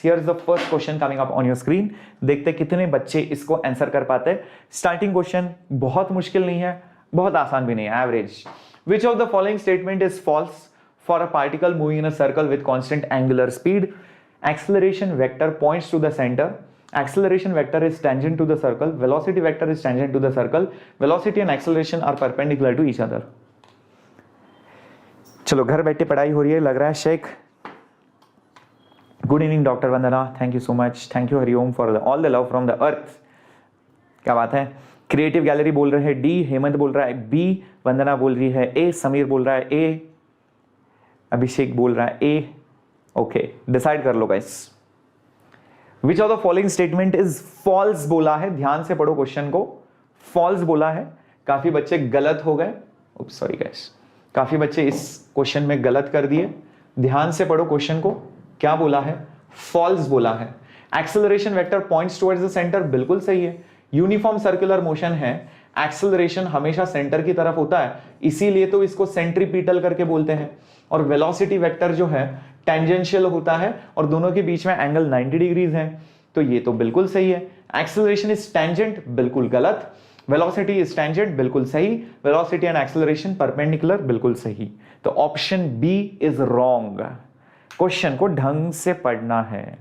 Here is the first question coming up on your screen. देखते कितने बच्चे इसको आंसर कर पाते हैं। स्टार्टिंग क्वेश्चन बहुत मुश्किल नहीं है, बहुत आसान भी नहीं है, average. Which of the following statement is false for a particle moving in a circle with constant angular speed? Acceleration vector points to the centre, acceleration vector is tangent to the circle, velocity vector is tangent to the circle, velocity and acceleration are perpendicular to each other। चलो घर बैठे पढ़ाई हो रही है लग रहा है। Sheikh, good evening doctor Vandana, thank you so much, thank you Hariom for all the love from the earth. क्या बात है। क्रिएटिव गैलरी बोल रहे हैं डी, हेमंत बोल रहा है बी, वंदना बोल रही है ए, समीर बोल रहा है ए, अभिषेक बोल रहा है ए। ओके, डिसाइड कर लो guys. Which of the following statement is false बोला है, ध्यान से पढ़ो क्वेश्चन को। फॉल्स बोला है, काफी बच्चे गलत हो गए, सॉरी गाइस, काफी बच्चे इस क्वेश्चन में गलत कर दिए। ध्यान से पढ़ो क्वेश्चन को, क्या बोला है? फॉल्स बोला है। Acceleration vector points towards the centre, बिल्कुल सही है। यूनिफॉर्म सर्कुलर मोशन है, एक्सेलरेशन हमेशा सेंटर की तरफ होता है, इसीलिए तो इसको सेंट्रीपिटल करके बोलते हैं। और वेलोसिटी वेक्टर जो है टेंजेंशियल होता है और दोनों के बीच में एंगल 90 डिग्रीज है, तो ये तो बिल्कुल सही है। एक्सेलरेशन इज टेंजेंट, बिल्कुल गलत। वेलोसिटी इज टेंजेंट, बिल्कुल सही। वेलोसिटी एंड एक्सेलरेशन परपेंडिकुलर, बिल्कुल सही। तो option B is wrong. Question को ढंग से पढ़ना है।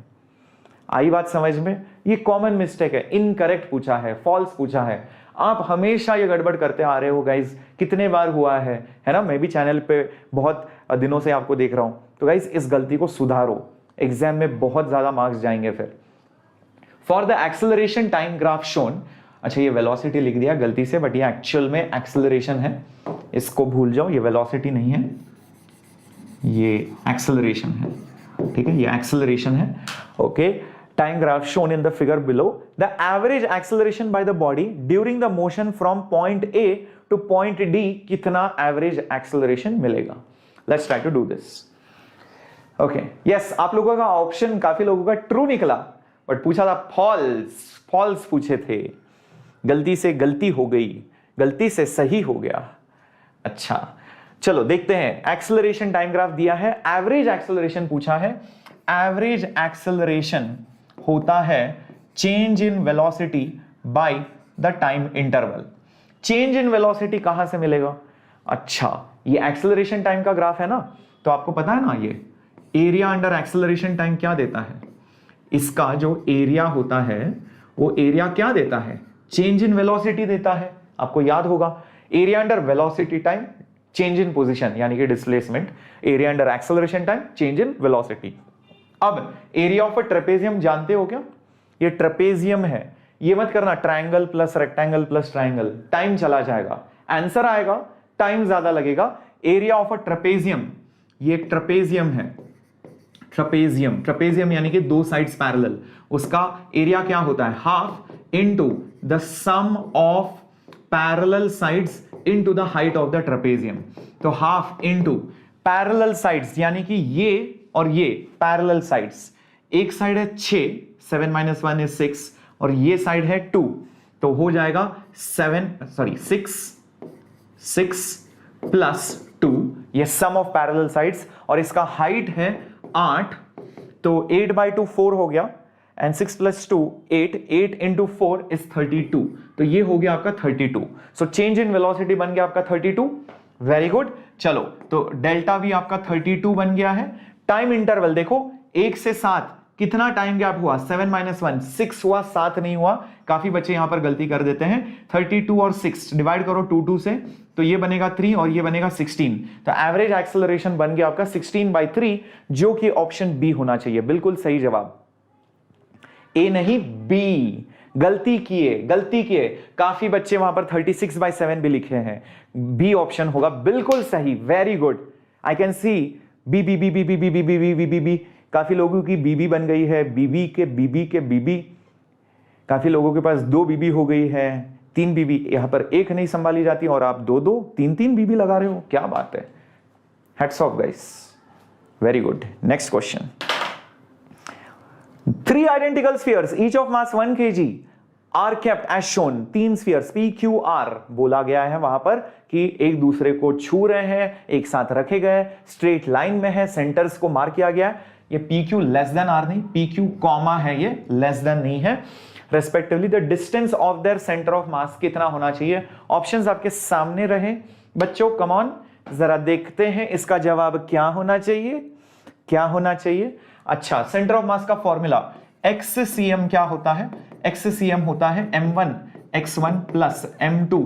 आई बात समझ में? ये कॉमन मिस्टेक है, इनकरेक्ट पूछा है, फॉल्स पूछा है। आप हमेशा ये गड़बड़ करते आ रहे हो गाइज, कितने बार हुआ है ना? मैं भी चैनल पे बहुत दिनों से आपको देख रहा हूं। तो गाइज इस गलती को सुधारो, एग्जाम में बहुत ज्यादा मार्क्स जाएंगे फिर। For the acceleration time graph shown, अच्छा ये वेलोसिटी लिख दिया गलती से, बट ये एक्चुअल में एक्सेलरेशन है, इसको भूल जाओ, ये वेलोसिटी नहीं है, ये एक्सेलरेशन है, ठीक है, ये एक्सेलरेशन है। Okay, time graph shown in the figure below, the average acceleration by the body during the motion from point A to point D, कितना average acceleration मिलेगा? Let's try to do this. Okay, yes, आप लोगों का option काफी लोगों का true निकला, but पूछा था फॉल्स, फॉल्स पूछे थे। गलती से गलती हो गई, गलती से सही हो गया। अच्छा चलो देखते हैं, एक्सेलरेशन टाइम ग्राफ दिया है, एवरेज एक्सेलरेशन पूछा है। एवरेज एक्सेलरेशन होता है change in velocity by the time interval. Change in velocity कहां से मिलेगा? अच्छा, ये एक्सेलरेशन टाइम का ग्राफ है ना, तो आपको पता है ना ये एरिया अंडर एक्सेलरेशन टाइम क्या देता है? इसका जो एरिया होता है वो एरिया क्या देता है? चेंज इन वेलोसिटी देता है। आपको याद होगा, area under velocity time change in position यानी कि displacement, area under acceleration time change in velocity. अब एरिया ऑफ अ ट्रेपेजियम जानते हो क्या? ये ट्रेपेजियम है, ये मत करना triangle plus rectangle plus triangle, time चला जाएगा, आंसर आएगा, टाइम ज्यादा लगेगा। एरिया ऑफ अ ट्रेपेजियम, ये एक ट्रेपेजियम है, ट्रेपेजियम, ट्रेपेजियम यानी कि दो साइड्स पैरेलल, उसका एरिया क्या होता है? Half into the sum of parallel sides into the height of the trapezium. तो हाफ इनटू पैरेलल साइड्स यानी कि ये और ये पैरेलल साइड्स, एक साइड है 6, 7 - 1 is 6, और ये साइड है 2, तो हो जाएगा 6 प्लस 2, ये सम ऑफ पैरेलल साइड्स, और इसका हाइट है 8, तो 8/2 4 हो गया, एंड 6 + 2 8, 8 × 4 is 32, तो ये हो गया आपका 32। सो चेंज इन वेलोसिटी बन गया आपका 32। वेरी गुड, चलो तो डेल्टा भी आपका 32 बन गया है। टाइम इंटरवल देखो, 1 से 7 कितना टाइम गैप हुआ? 7 - 1 6 हुआ, 7 नहीं हुआ। काफी बच्चे यहां पर गलती कर देते हैं। 32 और 6 डिवाइड करो 2 से, तो ये बनेगा 3 और ये बनेगा 16, तो एवरेज एक्सेलरेशन बन गया आपका 16/3, जो कि ऑप्शन बी होना चाहिए। बिल्कुल सही जवाब, ए नहीं बी। गलती किए काफी बच्चे वहां पर 36/7 भी लिखे हैं, बी ऑप्शन होगा बिल्कुल सही। Very good, I can see B B B B B B B B B B B B, काफी लोगों की बीबी बन गई है, बीबी के बीबी, काफी लोगों के पास 2 बीबी हो गई है, 3 बीबी, यहां पर एक नहीं संभाली जाती और आप 2 3 बीबी लगा रहे हो, क्या बात है। Hats off guys, very good. Next question, 3 identical spheres each of mass 1 kg are kept as shown। 3 spheres PQR बोला गया है वहां पर कि एक दूसरे को छू रहे हैं, एक साथ रखे गए, स्ट्रेट लाइन में है, सेंटर्स को मार्क किया गया है। ये P Q less than R नहीं, पी क्यू कॉमा है, ये लेस देन नहीं है। Respectively the distance of their centre of mass कितना होना चाहिए। ऑप्शंस आपके सामने रहे बच्चों, कम ऑन जरा देखते हैं इसका जवाब क्या होना चाहिए, क्या होना चाहिए। अच्छा, सेंटर ऑफ मास का फॉर्मूला XCM क्या होता है, XCM होता है m1 x1 plus m2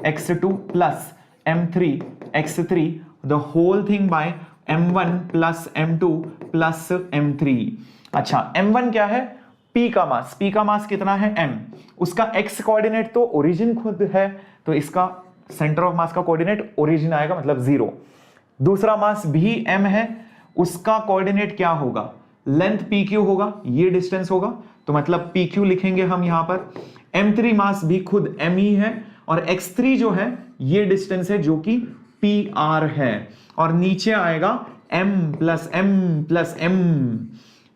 x2 plus m3 x3 the whole thing by m1 plus m2 plus m3। अच्छा, m1 क्या है, p का मास, p का मास कितना है m, उसका x कोऑर्डिनेट तो ओरिजिन खुद है, तो इसका सेंटर ऑफ मास का कोऑर्डिनेट ओरिजिन आएगा, मतलब 0। दूसरा मास भी m है, उसका कोऑर्डिनेट क्या होगा, लेंथ PQ होगा, ये डिस्टेंस होगा, तो मतलब PQ लिखेंगे हम यहां पर। m3 मास भी खुद m ही है, और x3 जो है ये डिस्टेंस है जो कि PR है, और नीचे आएगा m plus m plus m।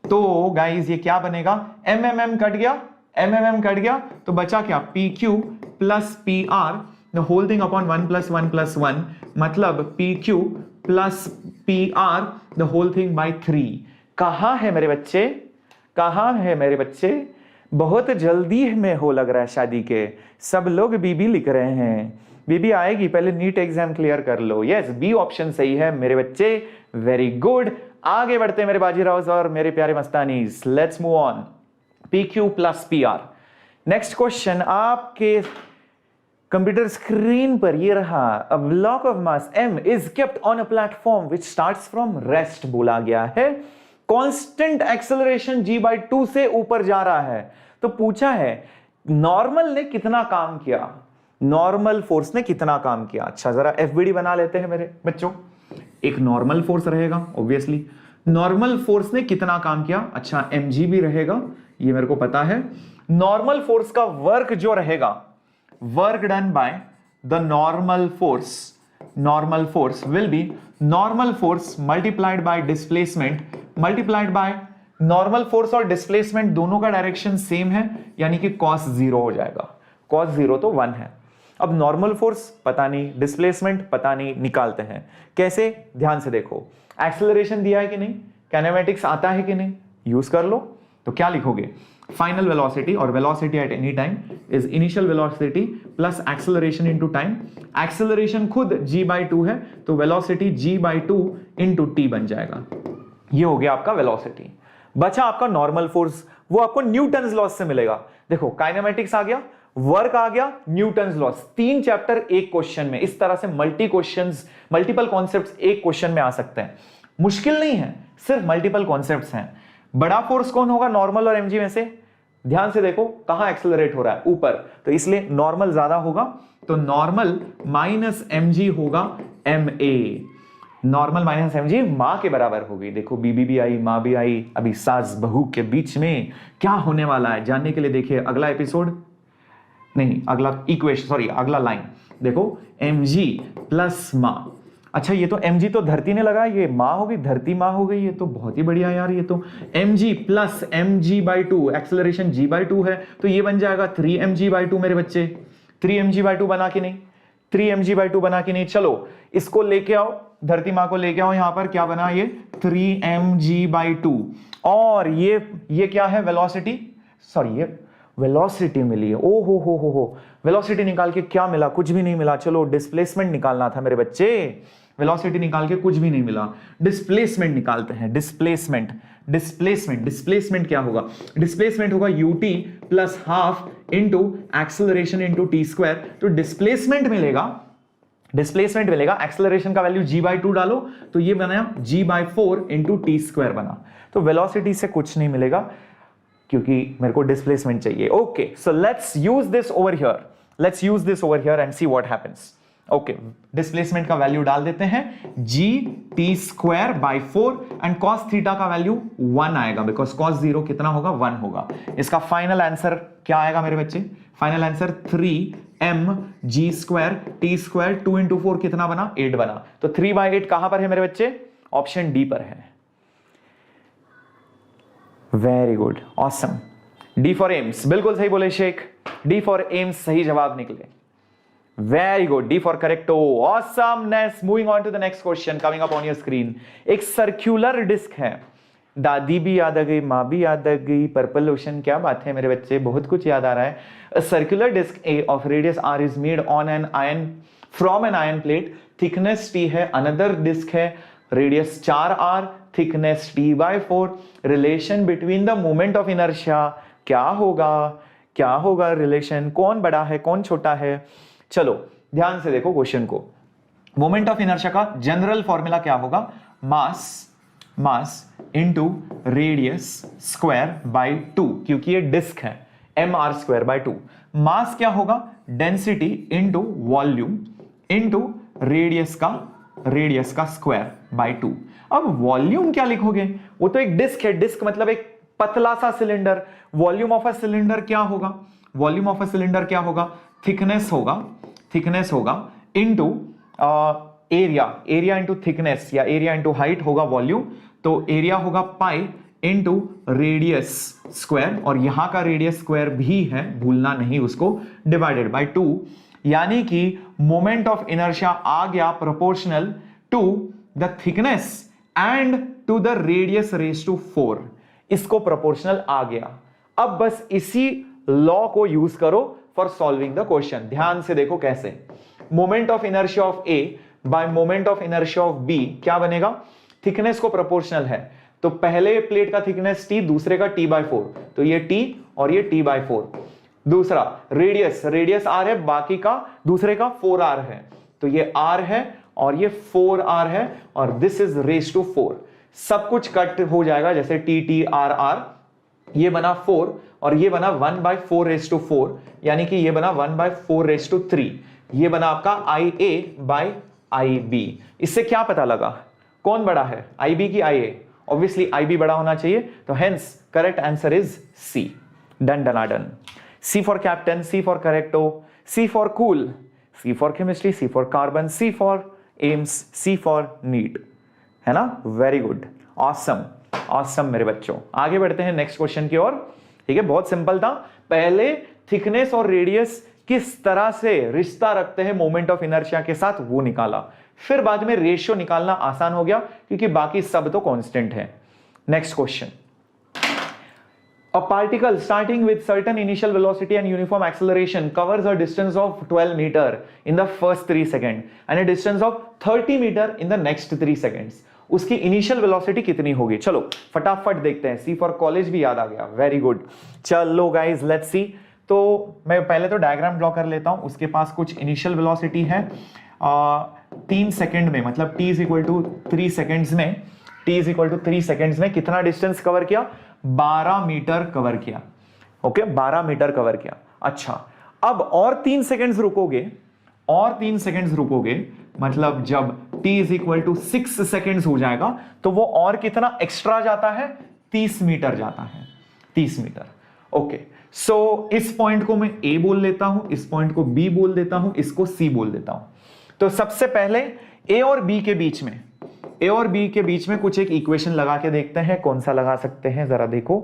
तो गाइज ये क्या बनेगा, mm कट गया, mm कट गया, तो बचा क्या, PQ plus PR the whole thing upon 1 plus 1 plus 1, मतलब PQ plus PR the whole thing by 3। कहां है मेरे बच्चे, कहां है मेरे बच्चे, बहुत जल्दी में हो लग रहा है शादी के, सब लोग बीबी लिख रहे हैं, बीबी आएगी, पहले नीट एग्जाम क्लियर कर लो। यस, बी ऑप्शन सही है मेरे बच्चे, वेरी गुड। आगे बढ़ते हैं मेरे बाजीराव और मेरे प्यारे Mastanis, let's move on. PQ plus PR। Next question आपके कंप्यूटर स्क्रीन पर ये रहा, a block of mass m is kept on a platform which starts from rest, बोला गया है कांस्टेंट एक्सेलरेशन g/2 से ऊपर जा रहा है। तो पूछा है नॉर्मल ने कितना काम किया, नॉर्मल फोर्स ने कितना काम किया। अच्छा, जरा FBD बना लेते हैं मेरे बच्चों। एक नॉर्मल फोर्स रहेगा, ऑब्वियसली नॉर्मल फोर्स ने कितना काम किया। अच्छा, mg भी रहेगा, ये मेरे को पता है। नॉर्मल फोर्स का वर्क जो रहेगा, work done by the normal force will be normal force multiplied by displacement multiplied by normal force, और डिस्प्लेसमेंट दोनों का डायरेक्शन सेम है, यानी कि cos 0 हो जाएगा। cos 0 तो 1 है। अब नॉर्मल फोर्स पता नहीं, डिस्प्लेसमेंट पता नहीं, निकालते हैं कैसे, ध्यान से देखो। एक्सेलरेशन दिया है कि नहीं, काइनेमेटिक्स आता है कि नहीं, यूज कर लो। तो क्या लिखोगे, फाइनल वेलोसिटी, और velocity at any time is initial velocity plus acceleration into time. Acceleration खुद g/2 है, तो वेलोसिटी g/2 इनटू t बन जाएगा। ये हो गया आपका वेलोसिटी। बचा आपका नॉर्मल फोर्स, वो आपको न्यूटन्स लॉस से मिलेगा। देखो, काइनेमेटिक्स आ गया, वर्क आ गया, न्यूटन्स लॉस, 3 चैप्टर एक क्वेश्चन में। इस तरह से मल्टीपल कॉन्सेप्ट्स एक क्वेश्चन में आ सकते हैं। मुश्किल नहीं है, सिर्फ मल्टीपल कॉन्सेप्ट्स हैं। बड़ा फोर्स कौन होगा नॉर्मल और mg में से, ध्यान से देखो कहां एक्सेलरेट हो रहा है, ऊपर, तो इसलिए नॉर्मल ज्यादा होगा, तो नॉर्मल माइनस mg होगा ma। नॉर्मल माइनस mg मां के बराबर होगी। देखो, बीबी भी आई, मां भी आई, अभी सास बहू के बीच में क्या होने वाला है जानने के लिए देखिए अगला एपिसोड, नहीं अगला इक्वेशन, सॉरी अगला लाइन। देखो, mg प्लस मां। अच्छा, ये तो mg तो धरती ने लगा, ये मां होगी, धरती मां हो गई, ये तो बहुत ही बढ़िया यार। ये तो mg plus mg/2, acceleration g/2 है, तो ये बन जाएगा 3mg/2 मेरे बच्चे। 3mg/2 बना कि नहीं, 3mg/2 बना कि नहीं। चलो इसको लेके आओ, धरती मां को लेके आओ, यहां पर क्या बना, ये 3mg/2, और ये क्या है, वेलोसिटी, सॉरी ये वेलोसिटी मिली है। ओ हो, वेलोसिटी निकाल के क्या मिला, कुछ भी नहीं मिला। चलो डिस्प्लेसमेंट निकालना था मेरे बच्चे, वेलोसिटी निकाल के कुछ भी नहीं मिला, डिस्प्लेसमेंट निकालते हैं। डिस्प्लेसमेंट क्या होगा, डिस्प्लेसमेंट होगा ut plus half into acceleration into t²। तो डिस्प्लेसमेंट मिलेगा, एक्सेलरेशन का वैल्यू g/2 डालो, तो ये बनाया g/4 इंटू t² बना। तो वेलोसिटी से कुछ नहीं मिलेगा क्योंकि मेरे को डिस्प्लेसमेंट चाहिए। Okay, so let's use this over here and see what happens. Okay, displacement का वैल्यू डाल देते हैं, g(t²/4) एंड cos थीटा का वैल्यू 1 आएगा, बिकॉज cos 0 कितना होगा, 1 होगा। इसका फाइनल आंसर क्या आएगा मेरे बच्चे, final answer 3mg² t², 2 into 4 कितना बना, 8 बना। तो 3/8 कहां पर है मेरे बच्चे, ऑप्शन डी पर है। Very good, awesome. D for AIIMS, बिल्कुल सही बोले शेख, डी फॉर एम्स सही जवाब निकले। Very good, D for correcto, awesomeness. Moving on to the next question coming up on your screen. एक सर्कुलर डिस्क है, दादी भी याद आ गई, माँ भी याद आ गई, पर्पल ओशन, क्या बात है मेरे बच्चे, बहुत कुछ याद आ रहा है। A circular disc A of radius R is made on an iron from an iron plate, thickness T है, अनदर डिस्क है, radius 4r, thickness t/4, relation between the moment of inertia क्या होगा, क्या होगा रिलेशन, कौन बड़ा है कौन छोटा है। चलो ध्यान से देखो क्वेश्चन को। मोमेंट ऑफ इनर्शिया का जनरल फॉर्मूला क्या होगा, mass into radius square by 2, क्योंकि ये डिस्क है, mr²/2। मास क्या होगा, density into volume into radius का स्क्वायर बाय 2। अब वॉल्यूम क्या लिखोगे, वो तो एक डिस्क है, डिस्क मतलब एक पतला सा cylinder. Volume of a cylinder क्या होगा, वॉल्यूम ऑफ अ सिलेंडर क्या होगा, थिकनेस होगा इनटू एरिया इंटू थिकनेस या एरिया इंटू हाइट होगा वॉल्यूम, तो एरिया होगा पाई इंटू रेडियस स्क्वायर, और यहां का रेडियस स्क्वायर भी है, भूलना नहीं उसको, डिवाइडेड बाय 2। यानी कि मोमेंट ऑफ इनर्शिया आ गया proportional to the thickness and to the radius raise to 4, इसको प्रोपोर्शनल आ गया। अब बस इसी लॉ को यूज करो फॉर सॉल्विंग द क्वेश्चन। ध्यान से देखो कैसे, moment of inertia of A by moment of inertia of B क्या बनेगा, थिकनेस को प्रोपोर्शनल है, तो पहले प्लेट का थिकनेस t, दूसरे का t/4, तो ये t और ये t/4। दूसरा रेडियस r है, बाकी का दूसरे का 4r है, तो ये r है और ये 4r है, और दिस इज रेज टू 4। सब कुछ कट हो जाएगा, जैसे t r, ये बना 4 और ये बना 1/4 रेज टू 4, यानी कि ये बना 1/4 रेज टू 3। ये बना आपका IA/IB। इससे क्या पता लगा कौन बड़ा है, IB की IA? ऑब्वियसली IB बड़ा होना चाहिए, तो hence correct answer is C। Done dana done. C for captain, C for correcto, C for cool, C for chemistry, C for carbon, C for AIIMS, C for NEET, है ना। Very good, awesome awesome मेरे बच्चों। आगे बढ़ते हैं next question की ओर। ठीक है, बहुत सिंपल था। पहले थिकनेस और रेडियस किस तरह से रिश्ता रखते हैं मोमेंट ऑफ इनर्शिया के साथ, वो निकाला, फिर बाद में रेशियो निकालना आसान हो गया क्योंकि बाकी सब तो कांस्टेंट है। Next question, a particle starting with certain initial velocity and uniform acceleration covers a distance of 12 meter in the first 3 seconds and a distance of 30 meter in the next 3 seconds। उसकी initial velocity कितनी होगी, चलो फटाफट देखते हैं। सी for college भी याद आ गया, वेरी गुड। चलो गाइज लेट्स सी। तो मैं पहले तो डायग्राम ड्रॉ कर लेता हूं। उसके पास कुछ इनिशियल वेलोसिटी है 3 सेकंड में, मतलब t = 3 सेकंड्स में, t = 3 सेकंड्स में कितना डिस्टेंस कवर किया, 12 मीटर कवर किया। ओके, 12 मीटर कवर किया। अच्छा, अब और 3 सेकंड्स रुकोगे, और 3 सेकंड्स रुकोगे, मतलब जब t = 6 सेकंड्स हो जाएगा तो वो और कितना एक्स्ट्रा जाता है, 30 मीटर जाता है, 30 मीटर। ओके, सो इस पॉइंट को मैं a बोल लेता हूं, इस पॉइंट को b बोल देता हूं, इसको c बोल देता हूं। तो सबसे पहले a और b के बीच में, a और b के बीच में कुछ एक इक्वेशन लगा के देखते हैं। कौन सा लगा सकते हैं, जरा देखो।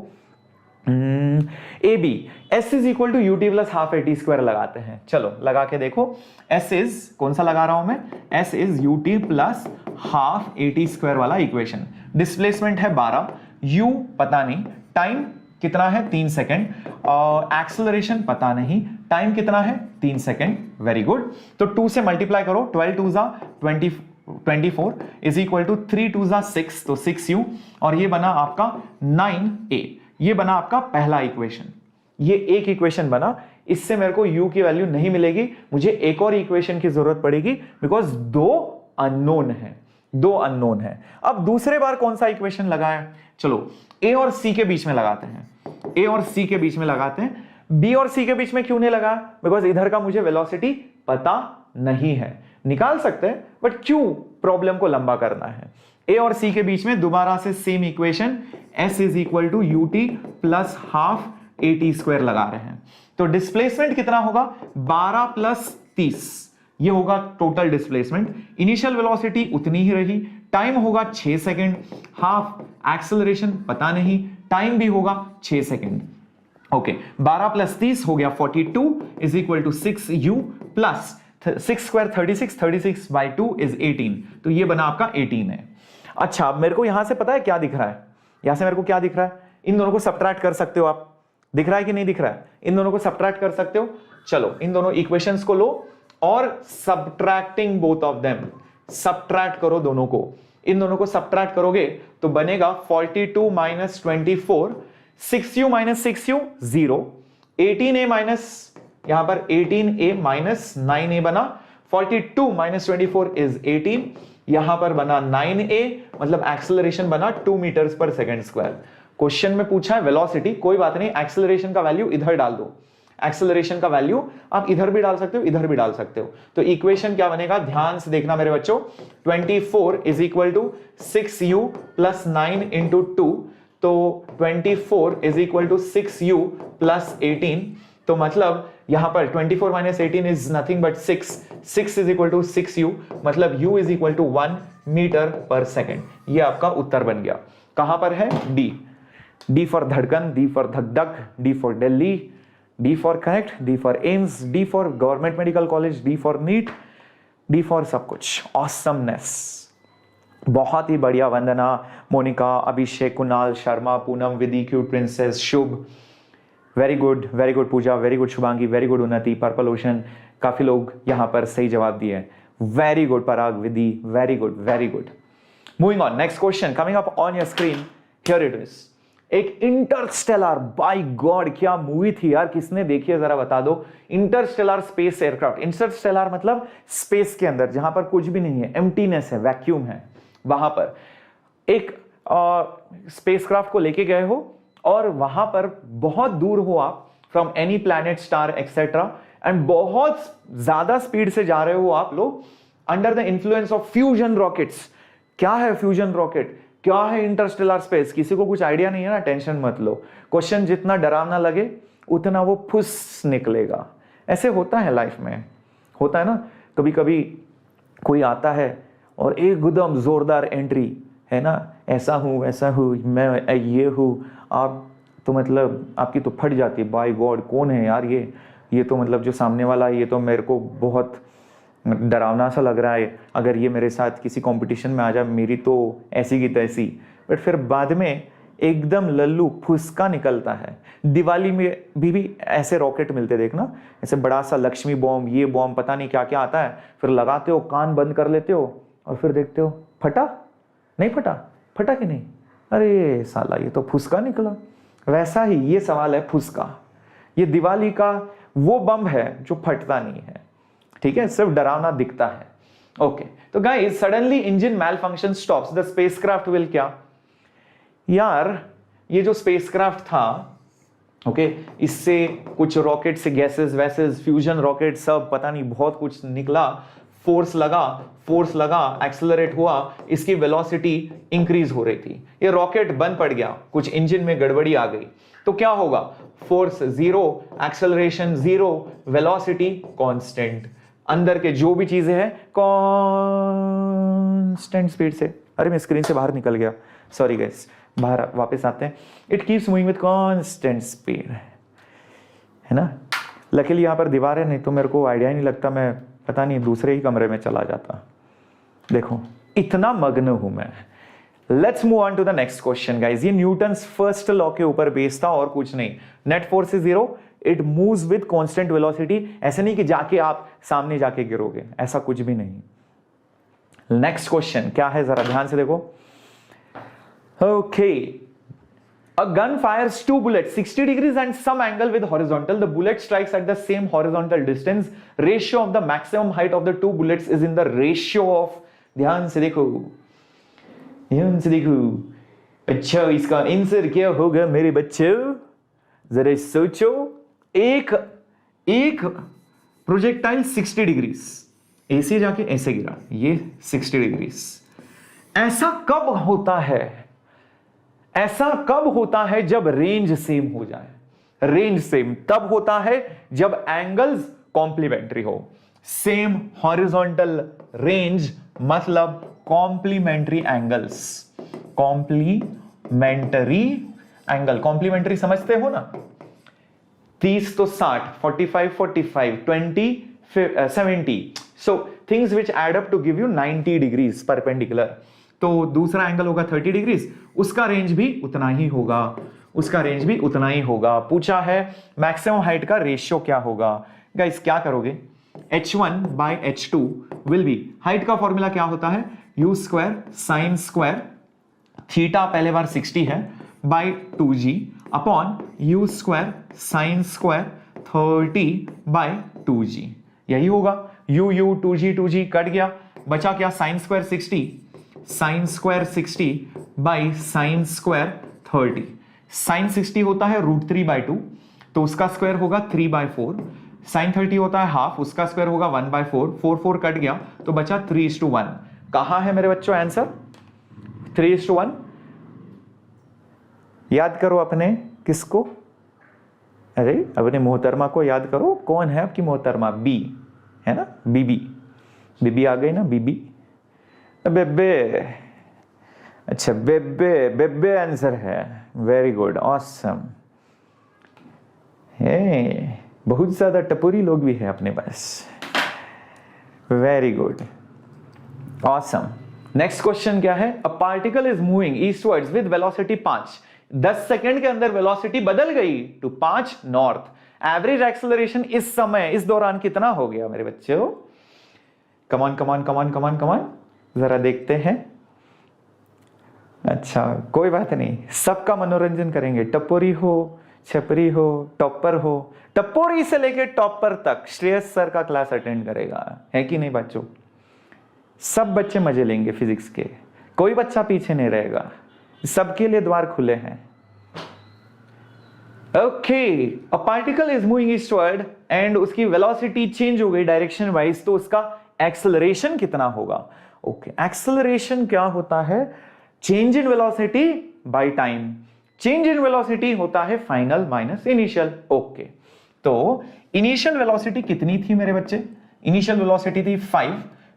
AB S = ut + ½ at² लगाते हैं। चलो लगा के देखो। S इज, कौन सा लगा रहा हूं मैं, S इज ut + ½ at² वाला इक्वेशन। डिस्प्लेसमेंट है 12, u पता नहीं, टाइम कितना है 3 सेकेंड, एक्सेलरेशन पता नहीं, टाइम कितना है 3 सेकेंड। Very good. तो 2 से मल्टीप्लाई करो, 12 2 = 24 इज इक्वल टू 3 2 = 6, तो 6u, और ये बना आपका 9a। ये बना आपका पहला इक्वेशन। ये एक इक्वेशन बना, इससे मेरे को u की वैल्यू नहीं मिलेगी, मुझे एक और इक्वेशन की जरूरत पड़ेगी, बिकॉज 2 अननोन है, 2 अननोन है। अब दूसरे बार कौन सा इक्वेशन लगाया, चलो a और c के बीच में लगाते हैं, a और c के बीच में लगाते हैं। b और c के बीच में क्यों नहीं लगाया, बिकॉज इधर का मुझे वेलोसिटी पता नहीं है। निकाल सकते हैं, बट क्यों प्रॉब्लम को लंबा करना है। a और c के बीच में दोबारा से same equation, s = ut + ½ at² लगा रहे हैं। तो डिस्प्लेसमेंट कितना होगा, 12 + 30, ये होगा टोटल डिस्प्लेसमेंट। इनिशियल वेलोसिटी उतनी ही रही, टाइम होगा 6 सेकंड, हाफ एक्सेलरेशन पता नहीं, टाइम भी होगा 6 सेकंड। ओके, 12 + 30 हो गया 42 इज इक्वल टू 6u प्लस 6² 36, 36/2 इज 18, तो ये बना आपका 18 है। अच्छा, अब मेरे को यहां से पता है क्या दिख रहा है, यहां से मेरे को क्या दिख रहा है, इन दोनों को सब्ट्रैक्ट कर सकते हो आप, दिख रहा है कि नहीं दिख रहा है, इन दोनों को सब्ट्रैक्ट कर सकते हो। चलो इन दोनों इक्वेशंस को लो और subtracting both of them, subtract करो दोनों को, इन दोनों को सब्ट्रैक्ट करोगे तो बनेगा 42 minus 24, 6u minus 6u 0, 18a minus यहां पर 18a माइनस 9a बना, 42 माइनस 24 इज 18, यहां पर बना 9a, मतलब एक्सेलरेशन बना 2 मीटर्स पर सेकेंड स्क्वायर। क्वेश्चन में पूछा है वेलोसिटी, कोई बात नहीं, एक्सेलरेशन का वैल्यू इधर डाल दो, एक्सेलरेशन का वैल्यू आप इधर भी डाल सकते हो, इधर भी डाल सकते हो। तो इक्वेशन क्या बनेगा, ध्यान से देखना मेरे बच्चों, 24 is equal to 6u plus 9 into 2, तो 24 is equal to 6u plus 18, तो मतलब यहां पर 24 minus 18 is nothing but 6, 6 is equal to 6u, मतलब u is equal to 1 metre per second. ये आपका उत्तर बन गया। कहां पर है, डी फॉर धड़कन, डी फॉर धक धक, D for Delhi, D for correct, D for AIIMS, D for government medical college, D for NEET, D for सब कुछ, ऑसमनेस। बहुत ही बढ़िया वंदना, मोनिका, अभिषेक, कुणाल, शर्मा, पूनम, विधि, cute princess, Shubh, very good Puja, very good Shubhangi, very good Unnati, purple ocean, काफी लोग यहां पर सही जवाब दिए। Very good Parag, Vidhi, very good. Moving on, next question coming up on your screen, here it is. एक इंटरस्टेलर, बाय गॉड क्या मूवी थी यार, किसने देखी है जरा बता दो। इंटरस्टेलर स्पेस एयरक्राफ्ट, इंटरस्टेलर मतलब स्पेस के अंदर जहां पर कुछ भी नहीं है, एम्प्टीनेस है, वैक्यूम है, वहां पर एक स्पेसक्राफ्ट को लेके गए हो और वहां पर बहुत दूर हो आप from any planet, star etcetera, and बहुत ज्यादा स्पीड से जा रहे हो आप लोग under the influence of fusion rockets. क्या है फ्यूजन रॉकेट, क्या है इंटरस्टेलर स्पेस, किसी को कुछ आइडिया नहीं है ना, टेंशन मत लो। क्वेश्चन जितना डरावना लगे उतना वो फुस निकलेगा। ऐसे होता है लाइफ में, होता है ना, कभी कभी कोई आता है और एकदम जोरदार एंट्री है ना, ऐसा हूं वैसा हूं, मैं ये हूं, आप तो मतलब आपकी तो फट जाती है, बाय गॉड कौन है यार ये तो मतलब जो सामने वाला है ये तो मेरे को बहुत डरावना सा लग रहा है, अगर ये मेरे साथ किसी कंपटीशन में आ जाए मेरी तो ऐसी की तैसी। बट फिर बाद में एकदम लल्लू फुसका निकलता है। दिवाली में भी ऐसे रॉकेट मिलते देखना, ऐसे बड़ा सा लक्ष्मी बॉम्ब, ये बॉम्ब, पता नहीं क्या क्या आता है, फिर लगाते हो, कान बंद कर लेते हो और फिर देखते हो फटा नहीं फटा कि नहीं, अरे साला ये तो फुसका निकला। वैसा ही ये सवाल है फुसका, ये दिवाली का वो बम है जो फटता नहीं है, ठीक है, सिर्फ डरावना दिखता है। ओके, तो guys suddenly engine malfunction stops, the spacecraft will क्या, यार ये जो स्पेसक्राफ्ट था, ओके, इससे कुछ रॉकेट से गैसेस वैसेस, फ्यूजन रॉकेट, सब पता नहीं बहुत कुछ निकला, फोर्स लगा, एक्सेलरेट हुआ, इसकी वेलोसिटी इंक्रीज हो रही थी, ये रॉकेट बंद पड़ गया, कुछ इंजन में गड़बड़ी आ गई, तो क्या होगा, फोर्स 0, एक्सेलरेशन 0, वेलोसिटी कांस्टेंट, अंदर के जो भी चीजें हैं कांस्टेंट स्पीड से, अरे मैं स्क्रीन से बाहर निकल गया, सॉरी गाइस, बाहर वापस आते हैं। It keeps moving with constant speed, है ना। लकीली यहां पर दीवार है, नहीं तो मेरे को आइडिया ही नहीं लगता, मैं पता नहीं दूसरे ही कमरे में चला जाता। देखो इतना मग्न हूं मैं। Let's move on to the next question guys. ये न्यूटन्स फर्स्ट लॉ के ऊपर बेस्ड था और कुछ नहीं। Net force is 0, it moves with constant velocity. ऐसे नहीं कि जाके आप सामने जाके गिरोगे, ऐसा कुछ भी नहीं। नेक्स्ट क्वेश्चन क्या है जरा ध्यान से देखो। Okay, a gun fires 2 bullets 60 degrees and some angle with horizontal. The bullet strikes at the same horizontal distance. Ratio of the maximum height of the two bullets is in the ratio of, ध्यान से देखो, अच्छा इसका answer क्या होगा मेरे बच्चों, जरा सोचो। एक प्रोजेक्टाइल 60 डिग्रीज ऐसे जाके ऐसे गिरा, ये 60 डिग्रीज। ऐसा कब होता है जब रेंज सेम हो जाए। रेंज सेम तब होता है जब एंगल्स कॉम्प्लीमेंट्री हो। सेम हॉरिजॉन्टल रेंज मतलब complementary angles. Complementary angle, complementary समझते हो ना, 30 तो 60, 45 45, 20 70, so things which add up to give you 90 degrees perpendicular. तो दूसरा एंगल होगा 30 डिग्रीज, उसका रेंज भी उतना ही होगा, उसका रेंज भी उतना ही होगा। पूछा है मैक्सिमम हाइट का रेशियो क्या होगा। गाइस क्या करोगे, h1 by h2 will be, height का फॉर्मूला क्या होता है, u square sine square theta पहले बार 60 है by 2g upon u square sine square 30 by 2g, यही होगा। u 2g कट गया, बचा क्या, sine square 60 by sine square 30, sine 60 होता है √3/2 तो उसका स्क्वायर होगा 3/4, साइन 30 होता है हाफ, उसका स्क्वायर होगा 1/4, 4 कट गया तो बचा 3:1। कहां है मेरे बच्चों आंसर, 3:1। याद करो अपने किसको, अरे अपने मोहतरमा को याद करो, कौन है आपकी मोहतरमा, बी है ना, बीबी आ गई ना, बीबी बेबे, अच्छा बेबे आंसर है, वेरी गुड ऑसम। बहुत ज्यादा टपोरी लोग भी है अपने पास, very good awesome. Next question क्या है, a particle is moving eastwards with velocity 5, 10 second के अंदर वेलोसिटी बदल गई टू 5 नॉर्थ, एवरेज एक्सेलरेशन इस समय इस दौरान कितना हो गया मेरे बच्चों, कमान जरा देखते हैं। अच्छा कोई बात नहीं, सबका मनोरंजन करेंगे, टपोरी हो छपरी हो टॉपर हो, टपोरी से लेके टॉपर तक श्रेयस सर का क्लास अटेंड करेगा, है कि नहीं बच्चों, सब बच्चे मजे लेंगे फिजिक्स के, कोई बच्चा पीछे नहीं रहेगा, सबके लिए द्वार खुले हैं। Okay, a particle is moving eastward and उसकी वेलोसिटी चेंज हो गई डायरेक्शन वाइज, तो उसका एक्सेलरेशन कितना होगा। ओके, एक्सेलरेशन क्या होता है, change in velocity by time, change in velocity होता है फाइनल माइनस इनिशियल। ओके, तो इनिशियल वेलोसिटी कितनी थी मेरे बच्चे, इनिशियल वेलोसिटी थी 5,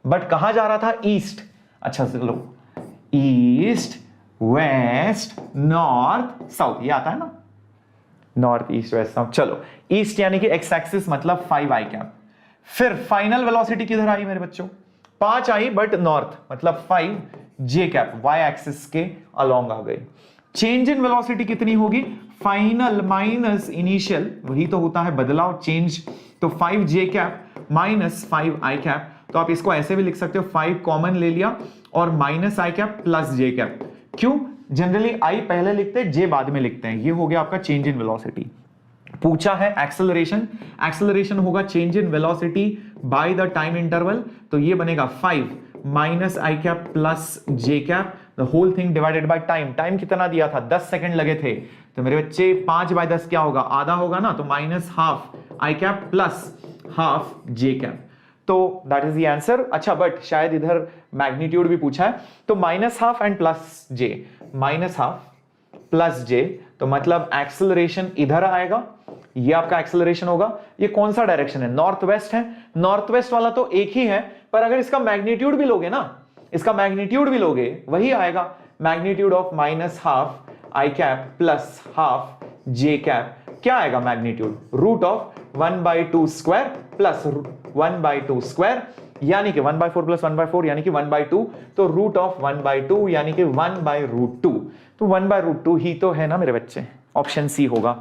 बट कहां जा रहा था, ईस्ट। अच्छा चलो, ईस्ट वेस्ट नॉर्थ साउथ, ये आता है ना, नॉर्थ ईस्ट वेस्ट साउथ। चलो ईस्ट यानी कि एक्स एक्सिस मतलब 5 आई कैप, फिर फाइनल वेलोसिटी किधर आई मेरे बच्चों, 5 आई बट नॉर्थ मतलब 5 जे कैप, वाई एक्सिस के अलोंग आ गई। चेंज इन वेलोसिटी कितनी होगी, फाइनल माइनस इनिशियल, वही तो होता है बदलाव चेंज, तो 5 जे कैप माइनस 5 आई कैप, तो आप इसको ऐसे भी लिख सकते हो, 5 कॉमन ले लिया और minus I cap plus J cap. क्यों, जनरली आई पहले लिखते हैं जे बाद में लिखते हैं, ये हो गया आपका चेंज इन वेलोसिटी। पूछा है एक्सेलरेशन, एक्सेलरेशन होगा change in velocity by the time interval, तो ये बनेगा 5 minus I cap plus J cap, the whole thing divided by time, time कितना दिया था 10 सेकंड लगे थे, तो मेरे बच्चे 5/10 क्या होगा, आधा होगा ना, तो माइनस हाफ आई कैप प्लस हाफ जे कैप, तो दैट इज द आंसर। अच्छा बट शायद इधर मैग्नीट्यूड भी पूछा है, तो minus half and plus j, minus half plus j, तो मतलब एक्सेलरेशन इधर आएगा, ये आपका एक्सेलरेशन होगा। ये कौन सा डायरेक्शन है, नॉर्थ वेस्ट है, नॉर्थ वेस्ट वाला तो एक ही है, पर अगर इसका मैग्नीट्यूड भी लोगे ना, इसका मैग्नीट्यूड भी लोगे वही आएगा, magnitude of minus half I cap plus half J cap, क्या आएगा magnitude, root of 1/2 square plus 1/2 square, यानी कि 1/4 प्लस 1/4 यानी कि 1/2, तो रूट ऑफ 1/2 यानी कि 1/√2, तो 1/√2 ही तो है ना मेरे बच्चे, ऑप्शन सी होगा।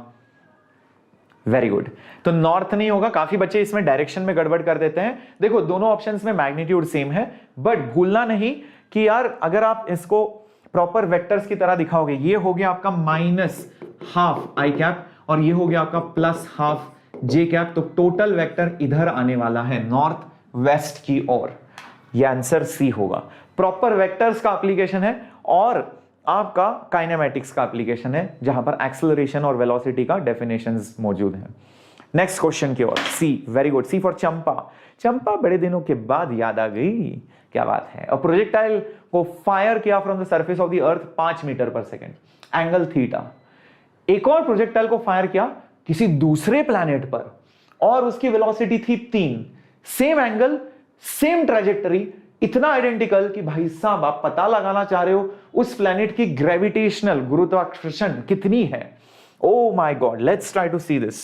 वेरी गुड, तो नॉर्थ नहीं होगा, काफी बच्चे इसमें डायरेक्शन में गड़बड़ कर देते हैं। देखो दोनों ऑप्शंस में मैग्नीट्यूड सेम है, बट भूलना नहीं कि यार अगर आप इसको प्रॉपर वेक्टर्स की तरह दिखाओगे, ये हो गया आपका माइनस हाफ आई कैप और ये हो गया आपका प्लस हाफ जे कैप, तो टोटल वेक्टर इधर आने वाला है नॉर्थ वेस्ट की ओर, ये आंसर सी होगा। प्रॉपर वेक्टर्स का एप्लीकेशन है और आपका काइनेमेटिक्स का एप्लीकेशन है, जहां पर एक्सेलरेशन और वेलोसिटी का डेफिनेशंस मौजूद हैं। नेक्स्ट क्वेश्चन की ओर, सी, वेरी गुड, सी फॉर चंपा। चंपा बड़े दिनों के बाद याद आ गई, क्या बात है। अ प्रोजेक्टाइल को फायर किया from the surface of the earth 5 metre per second, angle theta. एक और प्रोजेक्टाइल को फायर किया किसी दूसरे प्लैनेट पर और उसकी वेलोसिटी थी 3, सेम एंगल सेम ट्रैजेक्टरी, इतना आइडेंटिकल कि भाई साहब आप पता लगाना चाह रहे हो उस प्लैनेट की ग्रेविटेशनल गुरुत्वाकर्षण कितनी है। Oh my God, let's try to see this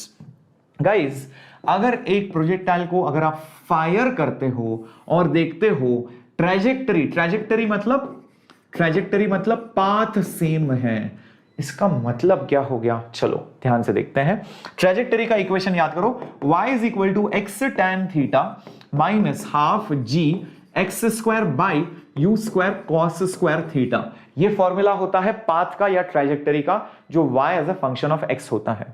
guys. अगर एक प्रोजेक्टाइल को अगर आप फायर करते हो और देखते हो ट्रैजेक्टरी, ट्रैजेक्टरी मतलब ट्रेजेक्टरी मतलब पाथ सेम है। इसका मतलब क्या हो गया, चलो ध्यान से देखते हैं। ट्रेजेक्टरी का इक्वेशन याद करो, y is equal to x tan theta minus half g x square by u square cos square theta. ये फॉर्मूला होता है पाथ का या ट्रेजेक्टरी का, जो y as a function of x होता है।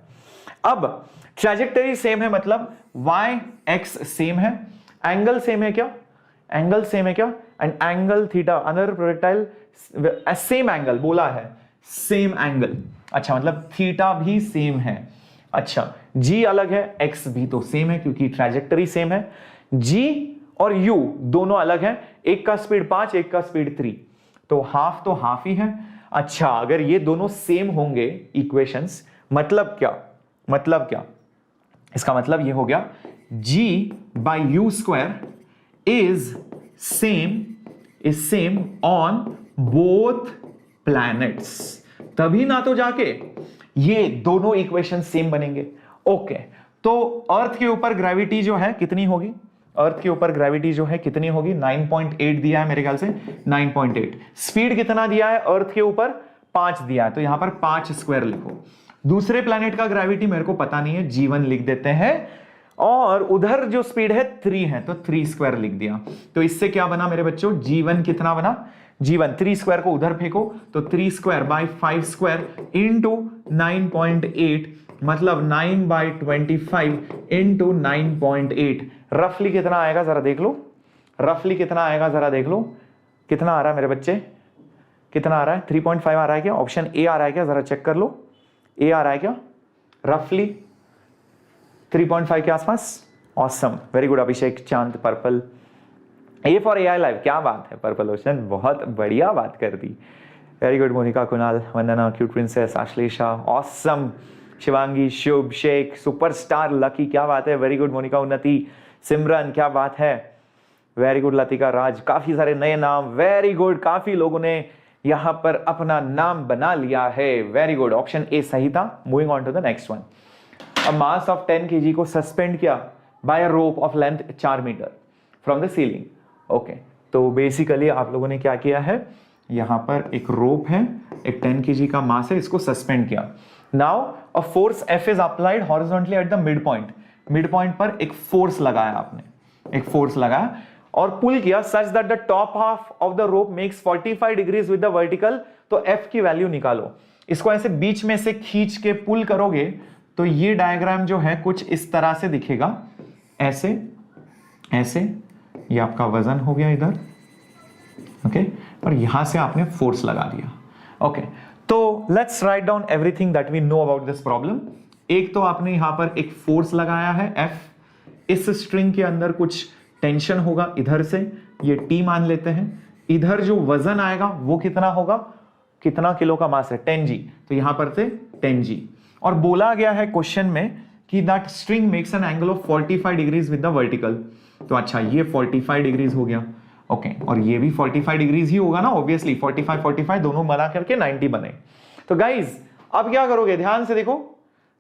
अब ट्रेजेक्टरी सेम है मतलब y x सेम है, एंगल सेम है क्या, एंगल सेम है क्या, and angle theta another projectile same angle बोला है, सेम एंगल। अच्छा मतलब थीटा भी सेम है। अच्छा g अलग है, x भी तो सेम है क्योंकि ट्रेजेक्टरी सेम है। g और u दोनों अलग है, एक का स्पीड 5 एक का स्पीड 3, तो हाफ ही है। अच्छा अगर ये दोनों सेम होंगे इक्वेशंस, मतलब क्या, मतलब क्या, इसका मतलब ये हो गया g by u square is same on both planets, तभी ना तो जाके ये दोनों इक्वेशन सेम बनेंगे। ओके तो अर्थ के ऊपर ग्रेविटी जो है कितनी होगी, अर्थ के ऊपर ग्रेविटी जो है कितनी होगी, 9.8 दिया है मेरे ख्याल से, 9.8। स्पीड कितना दिया है अर्थ के ऊपर, 5 दिया है, तो यहां पर 5 स्क्वायर लिखो। दूसरे प्लैनेट का ग्रेविटी मेरे को पता नहीं है, g1 लिख देते हैं, और उधर जो स्पीड है 3 है तो 3 स्क्वायर लिख दिया। तो इससे क्या बना मेरे बच्चों, g1 कितना बना, g1 3 स्क्वायर को उधर फेंको तो 3 स्क्वायर बाई 5 स्क्वायर इंटू 9.8 मतलब 9/25 इंटू 9.8, रफली कितना आएगा जरा देख लो, रफली कितना आएगा जरा देख लो, कितना आ रहा है मेरे बच्चे, कितना आ रहा है, 3.5 आ रहा है क्या, ऑप्शन ए आ रहा है क्या, जरा चेक कर लो, ए आ रहा है क्या, रफली 3.5 के आसपास। Awesome, very good Abhishek Chand, purple, A for AI live, क्या बात है पर्पल ओशन, बहुत बढ़िया बात कर दी, very good Monika, Kunal, Vandana, cute princess, Ashlesha, awesome, Shivangi, Shubh, Sheikh, superstar, lucky, क्या बात है, वेरी गुड मोनिका, उन्नति, सिमरन, क्या बात है, वेरी गुड लतिका, राज, काफी सारे नए नाम, वेरी गुड, काफी लोगों ने यहां पर अपना नाम बना लिया है, वेरी गुड, ऑप्शन ए सही था। Moving on to the next one. A mass of 10 kg को सस्पेंड किया by a rope of length 4 metre from the ceiling. Okay तो बेसिकली आप लोगों ने क्या किया है, यहां पर एक रोप है, एक 10 kg का मास है, इसको सस्पेंड किया। Now a force F is applied horizontally at the mid point, mid point पर एक फोर्स लगाया आपने, एक फोर्स लगाया और पुल किया such that the top half of the rope makes 45 degrees with the vertical, तो F की वैल्यू निकालो। इसको ऐसे बीच में से खींच के पुल करोगे तो ये डायग्राम जो है कुछ इस तरह से दिखेगा, ऐसे ऐसे, ये आपका वजन हो गया इधर, ओके, और यहां से आपने फोर्स लगा दिया। ओके तो let's write down everything that we know about this problem. एक तो आपने यहां पर एक फोर्स लगाया है F, इस स्ट्रिंग के अंदर कुछ टेंशन होगा इधर से, ये T मान लेते हैं, इधर जो वजन आएगा वो कितना होगा, कितना किलो का मास है, 10g, तो यहां पर से 10g, और बोला गया है क्वेश्चन में कि that string makes an angle of 45 degrees with the vertical. तो अच्छा ये 45 डिग्रीज हो गया, ओके, और ये भी 45 डिग्रीज ही होगा ना ऑब्वियसली, 45 दोनों बना करके 90 बने। तो गाइज अब क्या करोगे, ध्यान से देखो,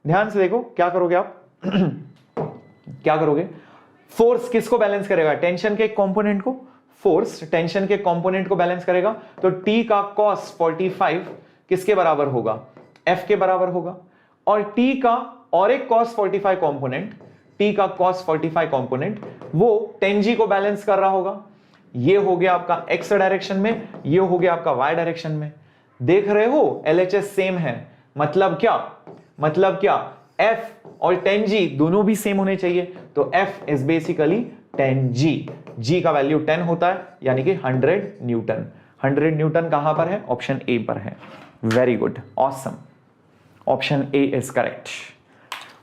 ध्यान से देखो, क्या करोगे आप क्या करोगे, फोर्स किसको बैलेंस करेगा, टेंशन के कंपोनेंट को, फोर्स टेंशन के कंपोनेंट को बैलेंस करेगा, तो T का cos 45 किसके बराबर होगा, F के बराबर होगा, और T का और एक cos 45 कंपोनेंट, T का cos 45 कंपोनेंट वो 10g को बैलेंस कर रहा होगा। ये हो गया आपका x डायरेक्शन में, ये हो गया आपका y डायरेक्शन में। देख रहे हो LHS सेम है, मतलब क्या, मतलब क्या, F और 10g दोनों भी सेम होने चाहिए, तो F is basically 10g, g का वैल्यू 10 होता है यानी कि 100 न्यूटन। 100 न्यूटन कहां पर है, ऑप्शन ए पर है, very good, awesome, option A is correct,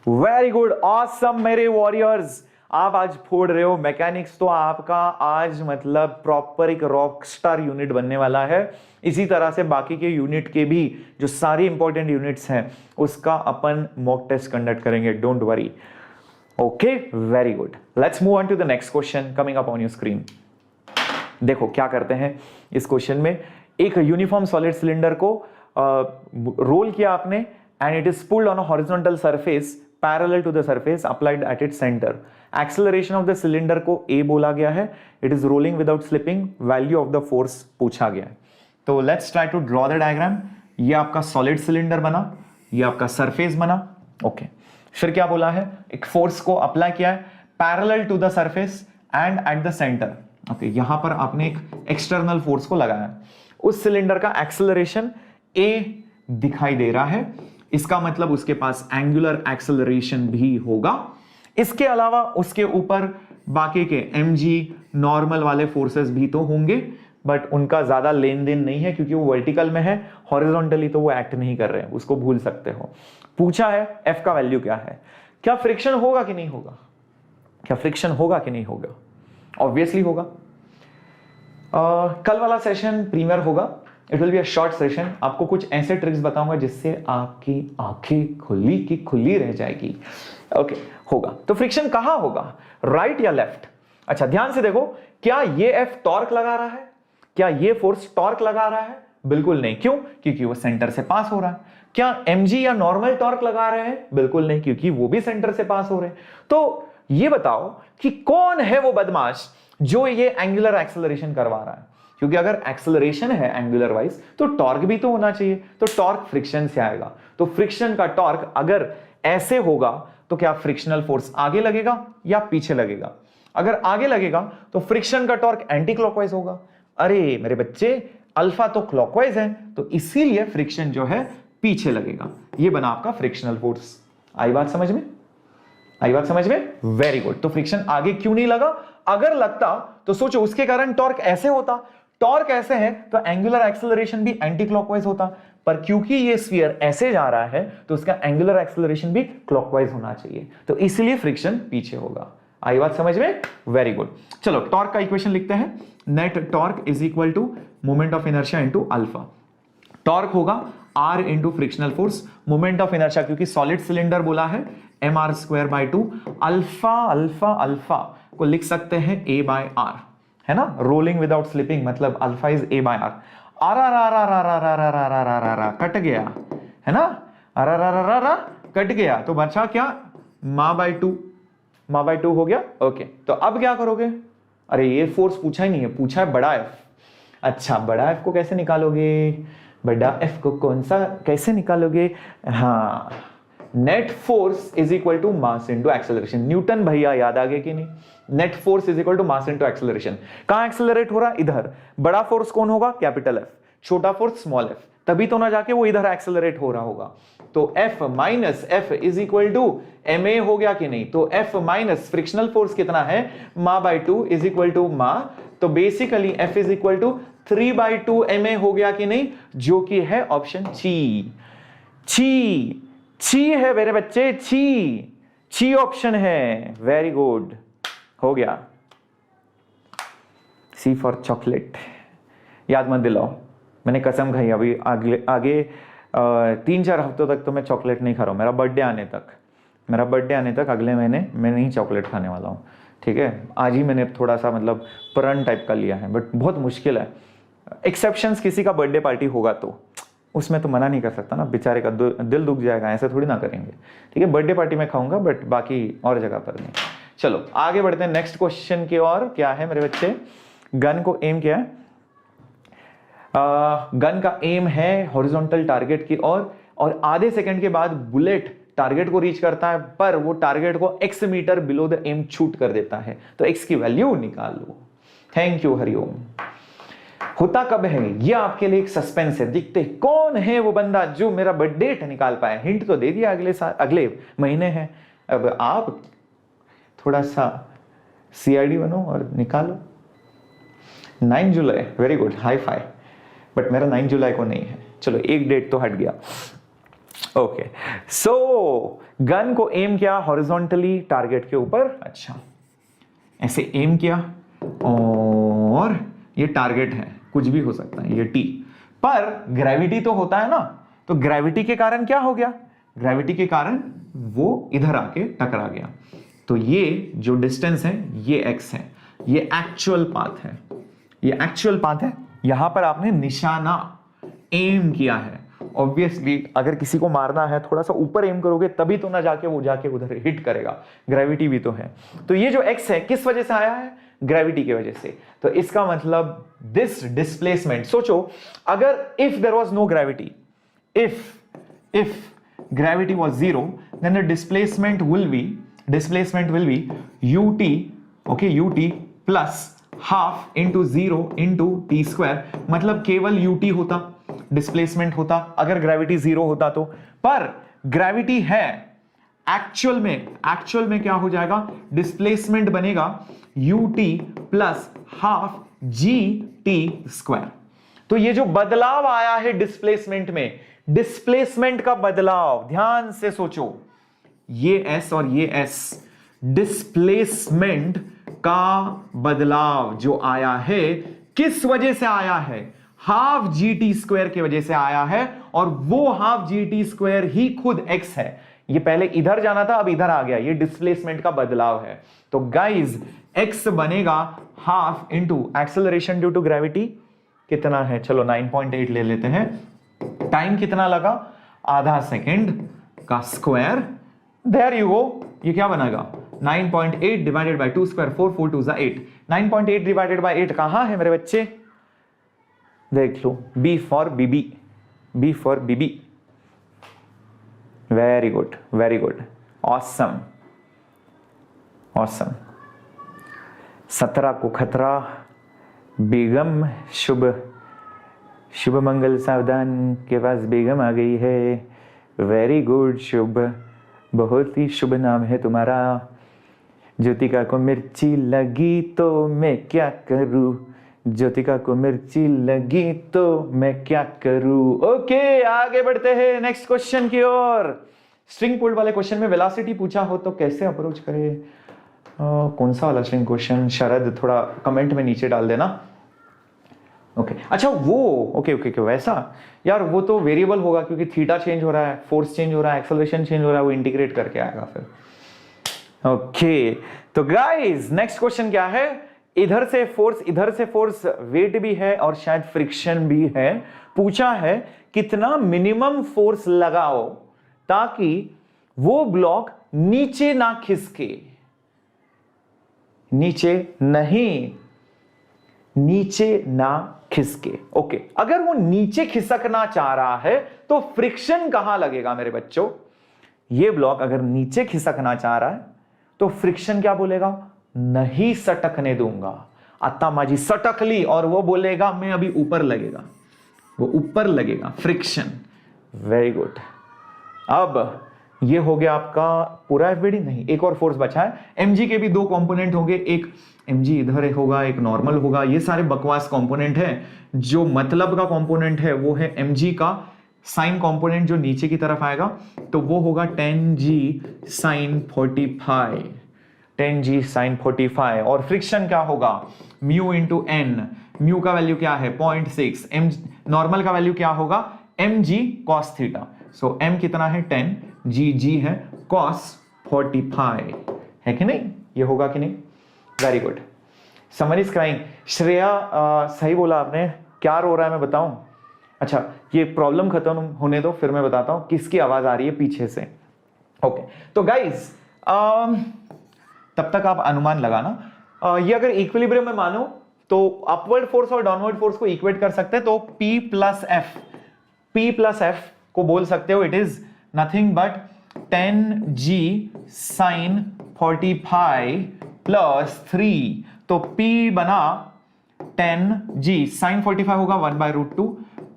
very good, awesome मेरे वॉरियर्स, आप आज फोड़ रहे हो। मैकेनिक्स तो आपका आज मतलब प्रॉपर एक रॉक स्टार यूनिट बनने वाला है। इसी तरह से बाकी के यूनिट के भी जो सारी इंपॉर्टेंट यूनिट्स हैं उसका अपन मॉक टेस्ट कंडक्ट करेंगे, don't worry. Okay very good, let's move on to the next question coming up on your screen. देखो क्या करते हैं इस क्वेश्चन में, एक यूनिफॉर्म सॉलिड सिलेंडर को रोल किया आपने and it is pulled on a horizontal surface parallel to the surface applied at its centre. Acceleration of the cylinder को A बोला गया है, it is rolling without slipping, value of the force पूछा गया है। तो let's try to draw the diagram. ये आपका सॉलिड सिलेंडर बना, ये आपका सरफेस बना। ओके, फिर क्या बोला है, एक फोर्स को अप्लाई किया है parallel to the surface and at the centre. Okay, यहां पर आपने एक एक्सटर्नल फोर्स को लगाया, उस सिलेंडर का एक्सेलरेशन a दिखाई दे रहा है, इसका मतलब उसके पास एंगुलर एक्सेलरेशन भी होगा। इसके अलावा उसके ऊपर बाकी के mg नॉर्मल वाले फोर्सेस भी तो होंगे, बट उनका ज्यादा लेन देन नहीं है क्योंकि वो वर्टिकल में है, हॉरिजॉन्टली तो वो एक्ट नहीं कर रहे हैं, उसको भूल सकते हो। पूछा है f का वैल्यू क्या है, क्या फ्रिक्शन होगा कि नहीं होगा, क्या फ्रिक्शन होगा कि नहीं होगा, ऑब्वियसली होगा। कल वाला सेशन प्रीमियर होगा, it will be a short session. आपको कुछ ऐसे ट्रिक्स बताऊंगा जिससे आपकी आंखें खुली की खुली रह जाएगी। ओके, होगा तो फ्रिक्शन कहां होगा, राइट या लेफ्ट। अच्छा ध्यान से देखो, क्या ये F टॉर्क लगा रहा है, क्या ये फोर्स टॉर्क लगा रहा है, बिल्कुल नहीं। क्यों, क्योंकि वो सेंटर से पास हो रहा है। क्या mg या नॉर्मल टॉर्क लगा रहे हैं, बिल्कुल नहीं, क्योंकि वो भी सेंटर से पास हो रहे हैं। तो ये बताओ कि कौन है वो बदमाश जो ये एंगुलर एक्सेलरेशन करवा रहा है, क्योंकि अगर एक्सेलरेशन है एंगुलर वाइज तो टॉर्क भी तो होना चाहिए, तो टॉर्क फ्रिक्शन से आएगा। तो फ्रिक्शन का टॉर्क अगर ऐसे होगा तो क्या फ्रिक्शनल फोर्स आगे लगेगा या पीछे लगेगा, अगर आगे लगेगा तो फ्रिक्शन का टॉर्क एंटी क्लॉकवाइज होगा। अरे मेरे बच्चे, अल्फा तो क्लॉकवाइज है, तो इसीलिए फ्रिक्शन जो है पीछे लगेगा। ये बना आपका फ्रिक्शनल फोर्स। आई बात समझ में, आई बात समझ में, वेरी गुड। तो फ्रिक्शन आगे क्यों नहीं लगा, अगर लगता तो सोचो उसके कारण टॉर्क ऐसे होता, टॉर्क ऐसे है तो एंगुलर एक्सेलरेशन भी एंटी क्लॉकवाइज होता, पर क्योंकि ये स्फीयर ऐसे जा रहा है तो उसका एंगुलर एक्सेलरेशन भी क्लॉकवाइज होना चाहिए, तो इसलिए फ्रिक्शन पीछे होगा। आई बात समझ में, वेरी गुड। चलो टॉर्क का इक्वेशन लिखते हैं, net torque is equal to moment of inertia into alpha. Torque होगा R into frictional force, moment of inertia क्योंकि सॉलिड सिलेंडर बोला है mr²/2, अल्फा अल्फा अल्फा को लिख सकते हैं a/r, है ना, रोलिंग विदाउट स्लिपिंग, मतलब alpha is a/r। R R R R R R R R R R R cut गया, है ना, R R R R R cut गया, तो बचा क्या, ma/2, ma/2 हो गया। ओके, तो अब क्या करोगे, अरे ये फोर्स पूछा ही नहीं है, पूछा है बड़ा F। अच्छा, बड़ा F को कैसे निकालोगे, बड़ा F को कौन सा कैसे निकालोगे, हाँ, net force is equal to mass into acceleration. Newton भैया याद आ गए कि नहीं, net force is equal to mass into acceleration. कहां एक्सेलरेट हो रहा है, इधर। बड़ा फोर्स कौन होगा, कैपिटल F, छोटा फोर्स स्मॉल f, तभी तो ना जाके वो इधर एक्सेलरेट हो रहा होगा। तो F minus F is equal to ma हो गया कि नहीं, तो F माइनस फ्रिक्शनल फोर्स कितना है, ma/2 is equal to ma, तो basically F is equal to 3/2 ma हो गया कि नहीं, जो कि है ऑप्शन ची। ची ची है मेरे बच्चे, ची ची ऑप्शन है, वेरी गुड, हो गया। सी फॉर चॉकलेट, याद मत दिलाओ, मैंने कसम खाई अभी आगे 3-4 हफ्तों तक तो मैं चॉकलेट नहीं खा रहा हूँ। मेरा बर्थडे आने तक अगले महीने मैं नहीं चॉकलेट खाने वाला हूँ, ठीक है। आज ही मैंने थोड़ा सा मतलब प्रण टाइप का लिया है, बट बहुत मुश्किल है। एक्सेप्शंस, किसी का बर्थडे पार्टी होगा तो उसमें तो मना नहीं कर सकता ना, बेचारे का दिल दुख जाएगा, ऐसे थोड़ी ना करेंगे, ठीक है। बर्थडे पार्टी में खाऊंगा, बट बाकी और जगह पर नहीं। चलो आगे बढ़ते हैं नेक्स्ट क्वेश्चन की ओर। क्या है मेरे बच्चे, गन को एम क्या है, गन का एम है हॉरिजॉन्टल टारगेट की ओर, और आधे सेकंड के बाद बुलेट टारगेट को रीच करता है, पर वो टारगेट को x metre below the aim shoot कर देता है, तो x की वैल्यू निकालो। Thank you Hariom. होता कब है ये आपके लिए एक सस्पेंस है, देखते कौन है वो बंदा जो मेरा बर्थ डेट निकाल पाया। हिंट तो दे दिया, अगले साल अगले महीने है, अब आप थोड़ा सा CID बनो और निकालो। 9 जुलाई, very good, high five, but मेरा 9 जुलाई को नहीं है, चलो एक डेट तो हट गया। ओके, सो गन को एम किया हॉरिजॉन्टली टारगेट के ऊपर, अच्छा ऐसे एम किया, और ये टारगेट है, कुछ भी हो सकता है ये T, पर ग्रेविटी तो होता है ना, तो ग्रेविटी के कारण क्या हो गया, ग्रेविटी के कारण वो इधर आके टकरा गया। तो ये जो डिस्टेंस है ये x है, ये एक्चुअल पाथ है, ये एक्चुअल पाथ है। यहां पर आपने निशाना एम किया है। ऑब्वियसली अगर किसी को मारना है थोड़ा सा ऊपर एम करोगे तभी तो ना जाके वो जाके उधर हिट करेगा, ग्रेविटी भी तो है। तो ये जो x है किस वजह से आया है, ग्रेविटी की वजह से। तो इसका मतलब दिस डिस्प्लेसमेंट, सोचो अगर if there was no gravity, if gravity was zero, then the displacement will be ut, okay, ut plus half into 0 into t square, मतलब केवल ut होता, डिस्प्लेसमेंट होता अगर ग्रेविटी जीरो होता तो। पर ग्रेविटी है, एक्चुअल में क्या हो जाएगा, डिस्प्लेसमेंट बनेगा ut plus half gt square. तो ये जो बदलाव आया है डिस्प्लेसमेंट में, डिस्प्लेसमेंट का बदलाव, ध्यान से सोचो, ये s और ये s, डिस्प्लेसमेंट का बदलाव जो आया है किस वजह से आया है, हाफ जी टी स्क्वायर की वजह से आया है, और वो हाफ जी टी स्क्वायर ही खुद x है। ये पहले इधर जाना था, अब इधर आ गया, ये डिस्प्लेसमेंट का बदलाव है। तो गाइज x बनेगा half into acceleration due to gravity, कितना है, चलो 9.8 ले लेते हैं, टाइम कितना लगा, आधा सेकेंड का स्क्वायर, देयर यू गो, ये क्या बनेगा 9.8 divided by 2 square, 4 4 2 8, 9.8 divided by 8 कहां है मेरे बच्चे, देख लो, B फॉर बीबी, वेरी गुड, ऑसम। 17 को खतरा, बेगम शुभ मंगल सावधान, के पास बेगम आ गई है, वेरी गुड शुभ, बहुत ही शुभ नाम है तुम्हारा। ज्योतिका को मिर्ची लगी तो मैं क्या करूं, ज्योतिका को मिर्ची लगी तो मैं क्या करूं। ओके, आगे बढ़ते हैं नेक्स्ट क्वेश्चन की ओर। स्ट्रिंग पुल वाले क्वेश्चन में वेलोसिटी पूछा हो तो कैसे अप्रोच करें, कौन सा वाला स्ट्रिंग क्वेश्चन, शरद थोड़ा कमेंट में नीचे डाल देना। ओके, अच्छा वो ओके वैसा, यार वो तो वेरिएबल होगा क्योंकि थीटा चेंज हो रहा है, फोर्स चेंज हो रहा है, एक्सेलरेशन चेंज हो रहा है, वो इंटीग्रेट करके आएगा फिर। ओके, तो गाइस नेक्स्ट क्वेश्चन क्या है, इधर से फोर्स वेट भी है और शायद फ्रिक्शन भी है। पूछा है कितना मिनिमम फोर्स लगाओ ताकि वो ब्लॉक नीचे ना खिसके, नीचे ना खिसके। ओके, अगर वो नीचे खिसकना चाह रहा है तो फ्रिक्शन कहां लगेगा मेरे बच्चों, ये ब्लॉक अगर नीचे खिसकना चाह रहा है तो फ्रिक्शन क्या बोलेगा, नहीं सटकने दूंगा, अत्ता माजी सटक ली, और वो बोलेगा मैं अभी ऊपर लगेगा, वो ऊपर लगेगा, फ्रिक्शन। वेरी गुड, अब ये हो गया आपका पूरा एफबीडी, नहीं एक और फोर्स बचा है। एमजी के भी दो कंपोनेंट होंगे, एक एमजी इधर होगा, एक नॉर्मल होगा, ये सारे बकवास कंपोनेंट है। जो मतलब का कंपोनेंट है वो है एमजी का साइन कंपोनेंट जो नीचे की तरफ आएगा, तो वो होगा 10g साइन 45, 10g साइन 45, और फ्रिक्शन क्या होगा, म्यू इंटू एन, म्यू का वैल्यू क्या है 0.6, एम नॉर्मल का वैल्यू क्या होगा mg cos थीटा, सो m कितना है 10, g है cos 45, है कि नहीं, ये होगा कि नहीं। Very good, summary is crying, Shreya सही बोला आपने, क्या रो रहा है मैं बताऊं, अच्छा ये प्रॉब्लम खत्म होने दो फिर मैं बताता हूं किसकी आवाज आ रही है पीछे से। ओके, तो गाइज तब तक आप अनुमान लगाना, ये अगर इक्विलिब्रियम में मानो तो अपवर्ड फोर्स और डाउनवर्ड फोर्स को इक्वेट कर सकते हैं, तो P प्लस F को बोल सकते हो, it is nothing but 10g sine 45 plus 3, तो P बना 10g साइन 45 होगा 1/√2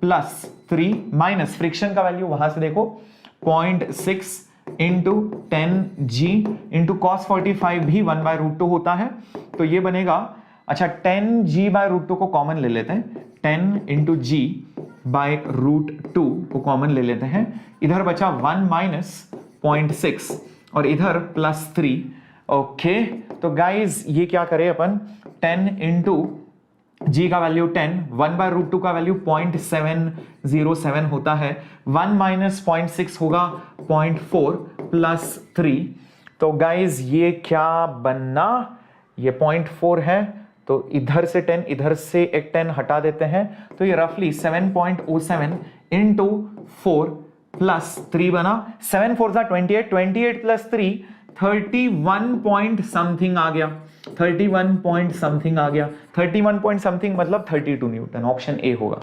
प्लस 3 माइनस फ्रिक्शन का वैल्यू वहां से देखो 0.6 इंटू 10g इंटू cos 45 भी 1/√2 होता है, तो ये बनेगा, अच्छा 10g/√2 को कॉमन ले लेते हैं, 10 इंटू g/√2 को कॉमन ले लेते हैं, इधर बचा 1 माइनस 0.6 और इधर प्लस 3। ओके, तो गाइज ये क्या करें अपन, 10 इंटू g का वैल्यू 10, 1/√2 का वैल्यू 0.707 होता है, 1 माइनस 0.6 होगा 0.4 प्लस 3, तो गाइज ये क्या बनना, ये 0.4 है, तो इधर से 10 इधर से एक 10 हटा देते हैं, तो ये रफली 7.07 इंटू 4 प्लस 3 बना, 7 4 28, 28 प्लस 3 31 पॉइंट समथिंग आ गया, 31 पॉइंट समथिंग आ गया, 31 पॉइंट समथिंग मतलब 32 न्यूटन, ऑप्शन ए होगा।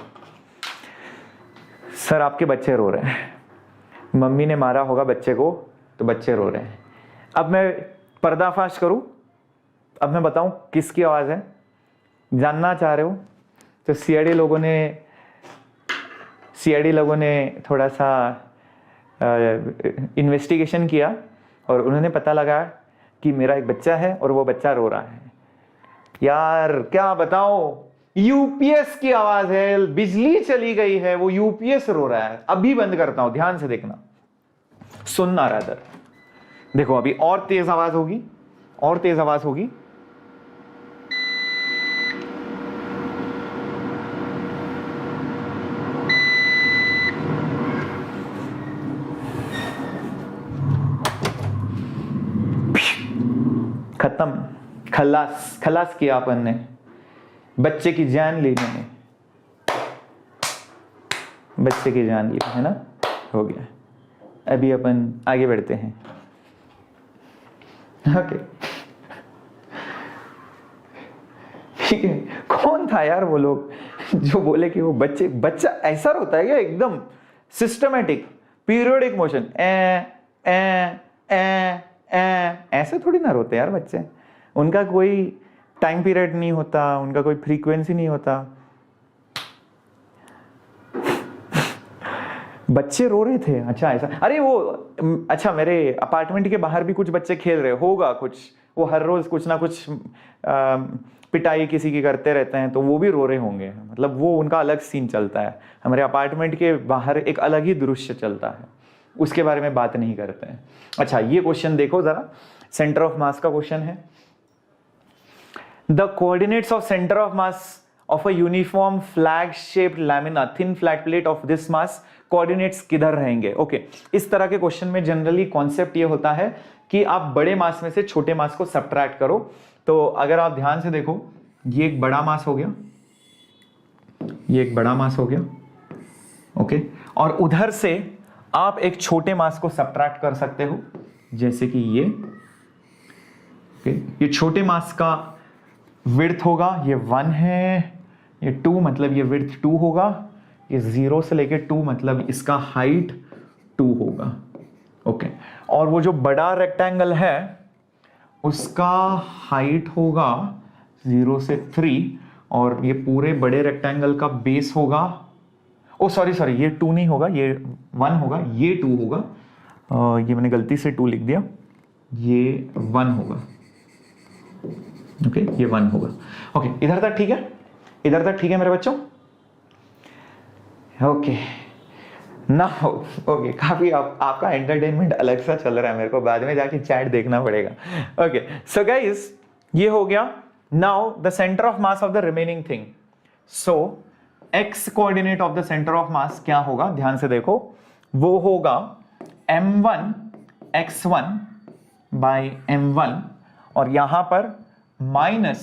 सर आपके बच्चे रो रहे हैं, मम्मी ने मारा होगा बच्चे को तो बच्चे रो रहे हैं। अब मैं पर्दाफाश करूं, अब मैं बताऊं किसकी आवाज है, जानना चाह रहे हो तो सीआईडी लोगों ने थोड़ा सा इन्वेस्टिगेशन किया और उन्होंने पता लगा कि मेरा एक बच्चा है और वो बच्चा रो रहा है। यार क्या बताओ, यूपीएस की आवाज है, बिजली चली गई है, वो यूपीएस रो रहा है। अभी बंद करता हूं, ध्यान से देखना, सुनना रादर। देखो अभी और तेज आवाज होगी, और तेज आवाज होगी। खत्म, खलास, खलास किया अपन ने, बच्चे की जान ली मैंने, बच्चे की जान ली है ना, हो गया। अभी अपन आगे बढ़ते हैं। ओके ठीक है। कौन था यार वो लोग जो बोले कि वो बच्चा ऐसा रोता है क्या, एकदम सिस्टमेटिक पीरियोडिक मोशन, ऐसे थोड़ी ना रोते यार बच्चे, उनका कोई टाइम पीरियड नहीं होता, उनका कोई फ्रीक्वेंसी नहीं होता। बच्चे रो रहे थे, अच्छा ऐसा। अरे वो अच्छा, मेरे अपार्टमेंट के बाहर भी कुछ बच्चे खेल रहे होगा कुछ, वो हर रोज कुछ ना कुछ पिटाई किसी की करते रहते हैं, तो वो भी रो रहे होंगे, मतलब वो उनका अलग सीन चलता है। हमारे अपार्टमेंट के बाहर एक अलग ही दृश्य चलता है, उसके बारे में बात नहीं करते हैं। अच्छा ये क्वेश्चन देखो जरा, सेंटर ऑफ मास का क्वेश्चन है। The coordinates of centre of mass of a uniform flag shaped lamina thin flat plate of this mass, coordinates किधर रहेंगे? ओके इस तरह के क्वेश्चन में जनरली कॉन्सेप्ट ये होता है कि आप बड़े मास में से छोटे मास को सब्ट्रैक्ट करो। तो अगर आप ध्यान से देखो, ये एक बड़ा मास हो गया, ये एक बड़ा मास हो गया, ओके, और उधर से आप एक छोटे मास को सब्ट्रैक्ट कर सकते हो, जैसे कि ये, ओके, ये छोटे मास का विड्थ होगा, ये 1 है, ये 2 मतलब ये विड्थ 2 होगा, ये 0 से लेके 2 मतलब इसका हाइट 2 होगा, ओके। और वो जो बड़ा रेक्टेंगल है उसका हाइट होगा 0 से 3, और ये पूरे बड़े रेक्टेंगल का बेस होगा, ओ सॉरी ये 2 नहीं होगा, ये 1 होगा, ये 2 होगा, ये मैंने गलती से 2 लिख दिया, ये 1 होगा, ओके, ये 1 होगा, ओके। इधर तक ठीक है, इधर तक ठीक है मेरे बच्चों, ओके ना, ओके। काफी आपका एंटरटेनमेंट अलग सा चल रहा है, मेरे को बाद में जाके चैट देखना पड़ेगा, ओके। सो गाइस ये हो गया। Now the centre of mass of the remaining thing, so x coordinate of the centre of मास क्या होगा, ध्यान से देखो, वो होगा m1 x1 बाई m1, और यहां पर माइनस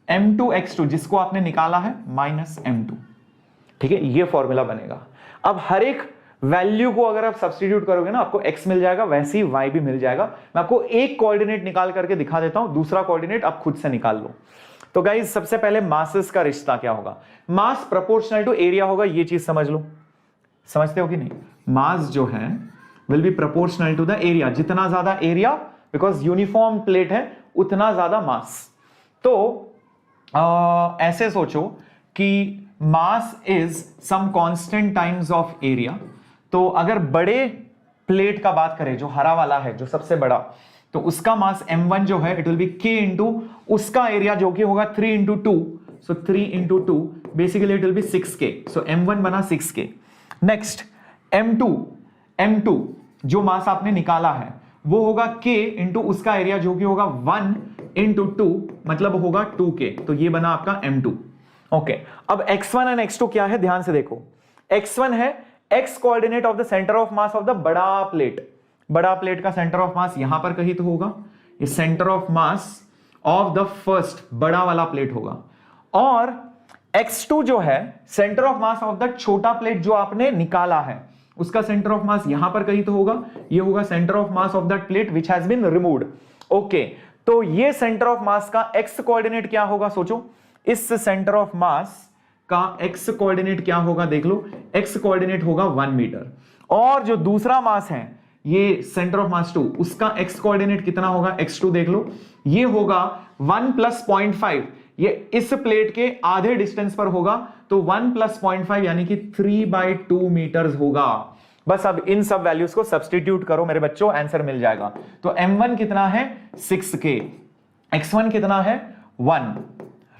m2 x2 जिसको आपने निकाला है माइनस m2, ठीक है, ये फॉर्मूला बनेगा। अब हर एक वैल्यू को अगर आप सब्स्टिट्यूट करोगे ना, आपको x मिल जाएगा, वैसे ही y भी मिल जाएगा। मैं आपको एक कोऑर्डिनेट निकाल करके दिखा देता हूं, दूसरा कोऑर्डिनेट आप खुद से निकाल लो। तो गाइस सबसे पहले मासेस का रिश्ता क्या होगा, मास प्रोपोर्शनल टू एरिया होगा, ये चीज समझ लो, समझते हो कि नहीं? मास जो है will be proportional to the area, जितना ज्यादा एरिया, बिकॉज यूनिफॉर्म प्लेट है, उतना ज्यादा मास। तो ऐसे सोचो कि mass is some constant times of area. तो अगर बड़े प्लेट का बात करें, जो हरा वाला है, जो सबसे बड़ा, तो उसका मास m1 जो है it will be k into उसका एरिया जो कि होगा 3 into 2, so 3 into 2 basically it will be 6k, so m1 बना 6k। नेक्स्ट m2 जो मास आपने निकाला है वो होगा k इंटू उसका एरिया जो कि होगा 1 इंटू 2 मतलब होगा 2k, तो ये बना आपका m2, ओके। अब x1 एंड x2 क्या है, ध्यान से देखो, x1 है x coordinate of the centre of mass of the बड़ा प्लेट, बड़ा प्लेट का सेंटर ऑफ मास यहां पर कहीं तो होगा, ये centre of mass of the first बड़ा वाला प्लेट होगा, और x2 जो है centre of mass of the छोटा प्लेट जो आपने निकाला है, उसका सेंटर ऑफ मास यहां पर कहीं तो होगा, ये होगा centre of mass of that plate which has been removed, okay. तो ये सेंटर ऑफ मास का एक्स कोऑर्डिनेट क्या होगा, सोचो, इस सेंटर ऑफ मास का एक्स कोऑर्डिनेट क्या होगा, देख लो, एक्स कोऑर्डिनेट होगा 1 मीटर। और जो दूसरा मास है ये सेंटर ऑफ मास 2, उसका एक्स कोऑर्डिनेट कितना होगा, x2 देख लो, ये होगा 1 + 0.5, ये इस प्लेट के आधे डिस्टेंस पर होगा, तो 1 + 0.5 यानी कि 3/2 मीटर्स होगा। बस अब इन सब वैल्यूज को सब्स्टिट्यूट करो मेरे बच्चों, आंसर मिल जाएगा। तो m1 कितना है 6k, x1 कितना है 1,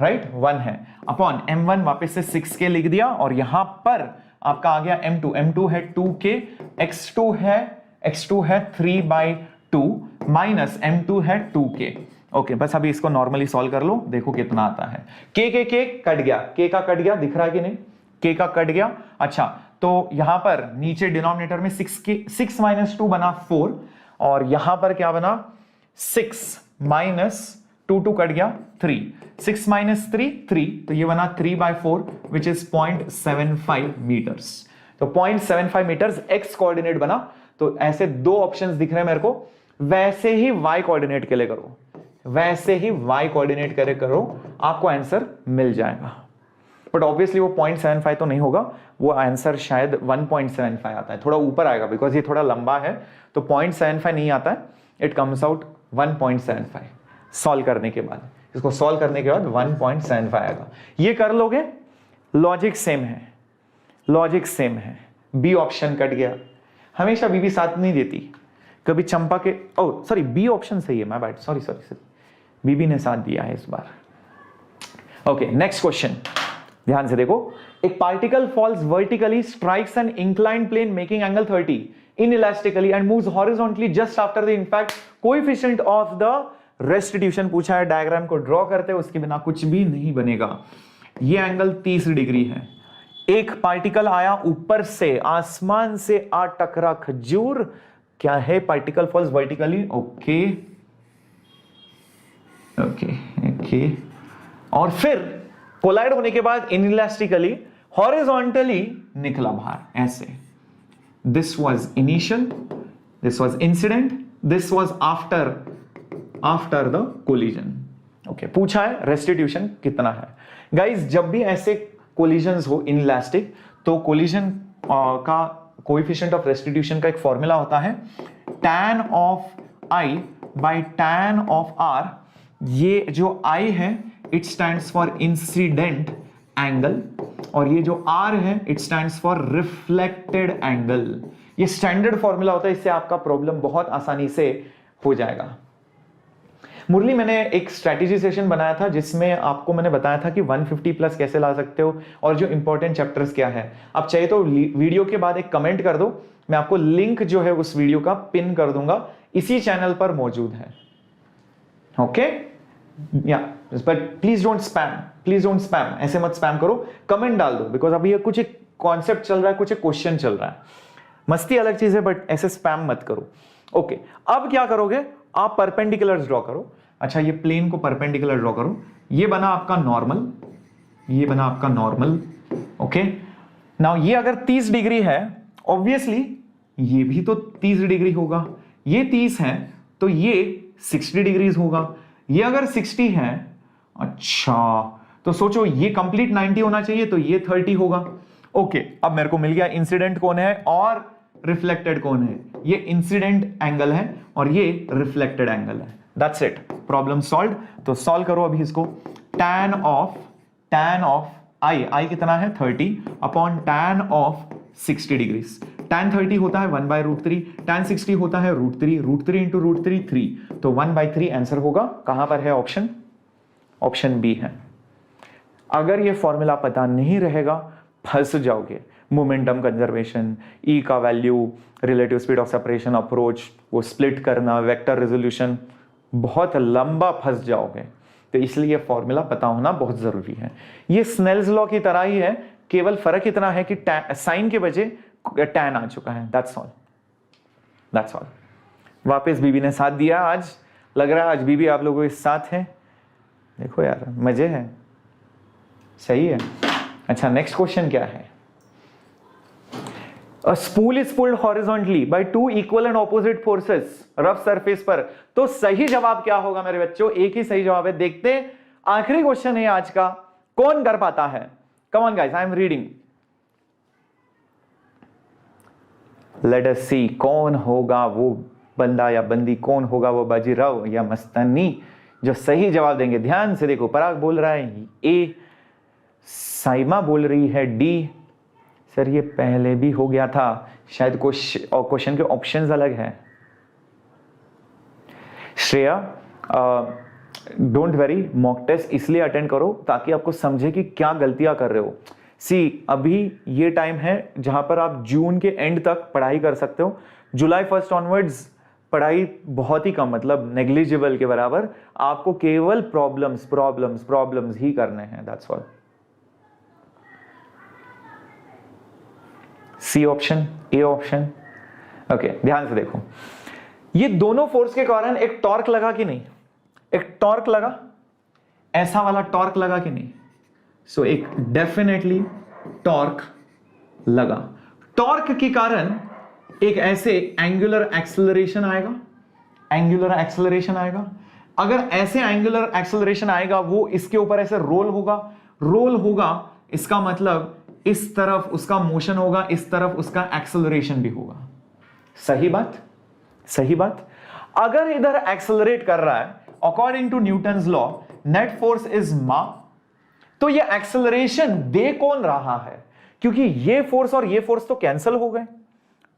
राइट 1 है, अपॉन m1 वापस से 6k लिख दिया, और यहां पर आपका आ गया m2 है 2k, x2 है 3/2 माइनस m2 है 2k। ओके, बस अभी इसको नॉर्मली सॉल्व कर लो, देखो कितना आता है। k कट गया, k का कट गया, दिख रहा है कि नहीं, k का कट गया। अच्छा, तो यहां पर नीचे डिनोमिनेटर में 6 - 2 बना 4, और यहां पर क्या बना 6 - 2 कट गया 3, 6 - 3, तो ये बना 3/4 विच इज 0.75 मीटर्स। तो 0.75 मीटर्स एक्स कोऑर्डिनेट बना। तो ऐसे दो ऑप्शंस दिख रहे हैं मेरे को, वैसे ही वाई कोऑर्डिनेट के लिए करो, वैसे ही वाई कोऑर्डिनेट करे करो, आपको आंसर मिल जाएगा। बट ऑब्वियसली वो 0.75 तो नहीं होगा, वो आंसर शायद 1.75 आता है, थोड़ा ऊपर आएगा बिकॉज ये थोड़ा लंबा है, तो 0.75 नहीं आता है, इट कम्स आउट 1.75 सॉल्व करने के बाद। इसको सॉल्व करने के बाद 1.75 आएगा। ये कर लोगे, लॉजिक सेम है, लॉजिक सेम है। बी ऑप्शन कट गया, हमेशा बीबी साथ नहीं देती, कभी चंपा के, ओ सॉरी बी ऑप्शन सही है, मैं बैठ सॉरी, बीबी ने साथ दिया है इस बार। ओके, नेक्स्ट क्वेश्चन, ध्यान से देखो। एक particle falls vertically, strikes an inclined plane making angle 30 inelastically and moves horizontally just after the impact. Coefficient of the restitution पूछा है, डायग्राम को ड्रॉ करते हैं, उसके बिना कुछ भी नहीं बनेगा। ये एंगल 30 डिग्री है। एक पार्टिकल आया ऊपर से, आसमान से आ टकरा, खजूर क्या है, particle falls vertically, okay okay okay, और फिर कोलाइड होने के बाद इनइलास्टिकली हॉरिजॉन्टली निकला बाहर ऐसे। This was initial, this was incident, this was after the collision. Okay, पूछा है रेस्टिट्यूशन कितना है। गाइज, जब भी ऐसे कोलिजन्स हो इनइलास्टिक, तो कोलिजन का कोएफिशिएंट ऑफ रेस्टिट्यूशन का एक फॉर्मूला होता है tan of i by tan of r। ये जो i है it stands for incident angle, और ये जो r है it stands for reflected angle. ये स्टैंडर्ड फॉर्मूला होता है, इससे आपका प्रॉब्लम बहुत आसानी से हो जाएगा। मुरली, मैंने एक स्ट्रैटेजी सेशन बनाया था जिसमें आपको मैंने बताया था कि 150 प्लस कैसे ला सकते हो और जो इंपॉर्टेंट चैप्टर्स क्या है। आप चाहिए तो वीडियो के बाद एक कमेंट कर दो, मैं आपको लिंक जो है उस वीडियो का पिन कर दूंगा, इसी चैनल पर मौजूद है। ओके, या बट प्लीज डोंट स्पैम, ऐसे मत स्पैम करो, कमेंट डाल दो, बिकॉज अभी ये कुछ एक कॉन्सेप्ट चल रहा है, कुछ एक क्वेश्चन चल रहा है। मस्ती अलग चीज है, बट ऐसे स्पैम मत करो। ओके, अब क्या करोगे आप, परपेंडिकुलर्स ड्रॉ करो। अच्छा, ये प्लेन को परपेंडिकुलर ड्रॉ करो, ये बना आपका नॉर्मल, ये बना आपका नॉर्मल। ओके, नाउ ये अगर 30 डिग्री है, ऑब्वियसली ये भी तो 30 डिग्री होगा, ये 30 है तो ये 60 डिग्रीज होगा, ये अगर 60 है, अच्छा तो सोचो ये कंप्लीट 90 होना चाहिए, तो ये 30 होगा। ओके, अब मेरे को मिल गया इंसिडेंट कौन है और रिफ्लेक्टेड कौन है। ये इंसिडेंट एंगल है और ये रिफ्लेक्टेड एंगल है। That's it, problem solve. तो सॉल्व करो अभी इसको। tan ऑफ i कितना है 30 upon tan of 60 degrees. tan 30 होता है 1/√3, tan 60 होता है √3 इंटू √3 3, तो 1/3 आंसर होगा। कहां पर है ऑप्शन, ऑप्शन बी है। अगर ये फॉर्मूला पता नहीं रहेगा फंस जाओगे। मोमेंटम कंजर्वेशन, ई का value, relative speed of separation approach, वो स्प्लिट करना, वेक्टर रेजोल्यूशन, बहुत लंबा फंस जाओगे। तो इसलिए फॉर्मूला पता होना बहुत जरूरी है। ये स्नेल्स लॉ की तरह ही है, केवल फर्क इतना है कि साइन के बजाय टैन आ चुका है। That's all. वापस बीबी ने साथ दिया आज, लग रहा है आज बीबी आप लोगों के साथ है। देखो यार, मजे है, सही है। अच्छा, नेक्स्ट क्वेश्चन क्या है। A spool is pulled horizontally by two equal and opposite forces rough surface पर। तो सही जवाब क्या होगा मेरे बच्चों? एक ही सही जवाब है। देखते हैं, आखिरी क्वेश्चन है आज का, कौन कर पाता है? Come on guys, I am reading, let us see, कौन होगा वो बंदा या बंदी, कौन होगा वो बाजीराव या मस्तानी जो सही जवाब देंगे? ध्यान से देखो, पराग बोल रहा है ए, साइमा बोल रही है डी। सर ये पहले भी हो गया था शायद, क्वेश्चन के ऑप्शंस अलग हैं। Shreya, don't worry, mock test इसलिए अटेंड करो ताकि आपको समझे कि क्या गलतियां कर रहे हो। सी, अभी ये टाइम है जहां पर आप जून के एंड तक पढ़ाई कर सकते हो। जुलाई 1 ऑनवर्ड्स पढ़ाई बहुत ही कम, मतलब नेग्लिजिबल के बराबर। आपको केवल प्रॉब्लम्स प्रॉब्लम्स प्रॉब्लम्स ही करने हैं, that's all. C option, A option. Okay, ध्यान से देखो, ये दोनों फोर्स के कारण एक टॉर्क लगा कि नहीं? एक टॉर्क लगा, ऐसा वाला टॉर्क लगा कि नहीं? सो एक डेफिनेटली टॉर्क लगा। टॉर्क के कारण एक ऐसे एंगुलर एक्सेलरेशन आएगा, एंगुलर एक्सेलरेशन आएगा। अगर ऐसे एंगुलर एक्सेलरेशन आएगा, वो इसके ऊपर ऐसे रोल होगा, रोल होगा, इसका मतलब इस तरफ उसका मोशन होगा, इस तरफ उसका एक्सेलरेशन भी होगा। सही बात, सही बात। अगर इधर एक्सेलरेट कर रहा है according to Newton's law, net force is ma, तो ये एक्सेलरेशन दे कौन रहा है? क्योंकि ये फोर्स और ये फोर्स तो कैंसिल हो गए।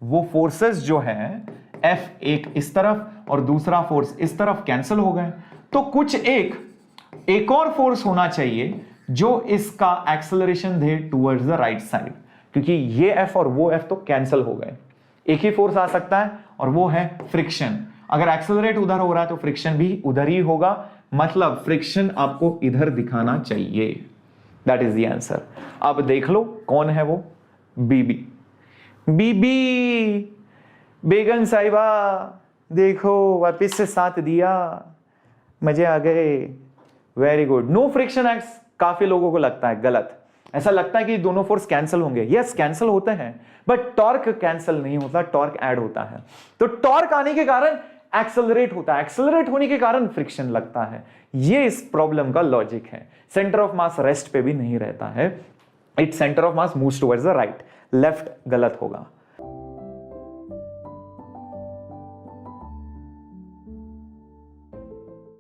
वो फोर्सेस जो हैं F एक इस तरफ और दूसरा फोर्स इस तरफ कैंसिल हो गए। तो कुछ एक और फोर्स होना चाहिए जो इसका acceleration they towards the right side, क्योंकि ये F और वो F तो कैंसिल हो गए। एक ही फोर्स आ सकता है और वो है फ्रिक्शन। अगर एक्सेलरेट उधर हो रहा है तो फ्रिक्शन भी उधर ही होगा, मतलब फ्रिक्शन आपको इधर दिखाना चाहिए। That is the answer. अब देख लो कौन है वो, बीबी। बीबी बेगम साहिबा, देखो वापिस से साथ दिया, मजे आ गए, very good. No friction acts काफी लोगों को लगता है गलत, ऐसा लगता है कि दोनों फोर्स कैंसिल होंगे। यस, कैंसिल होते हैं, बट टॉर्क कैंसिल नहीं होता, टॉर्क ऐड होता है। तो टॉर्क आने के कारण एक्सेलरेट होता है, एक्सेलरेट होने के कारण फ्रिक्शन लगता है। ये इस प्रॉब्लम का लॉजिक है। सेंटर ऑफ मास रेस्ट पे भी नहीं रहता है, it centre of mass moves towards the right, left गलत होगा।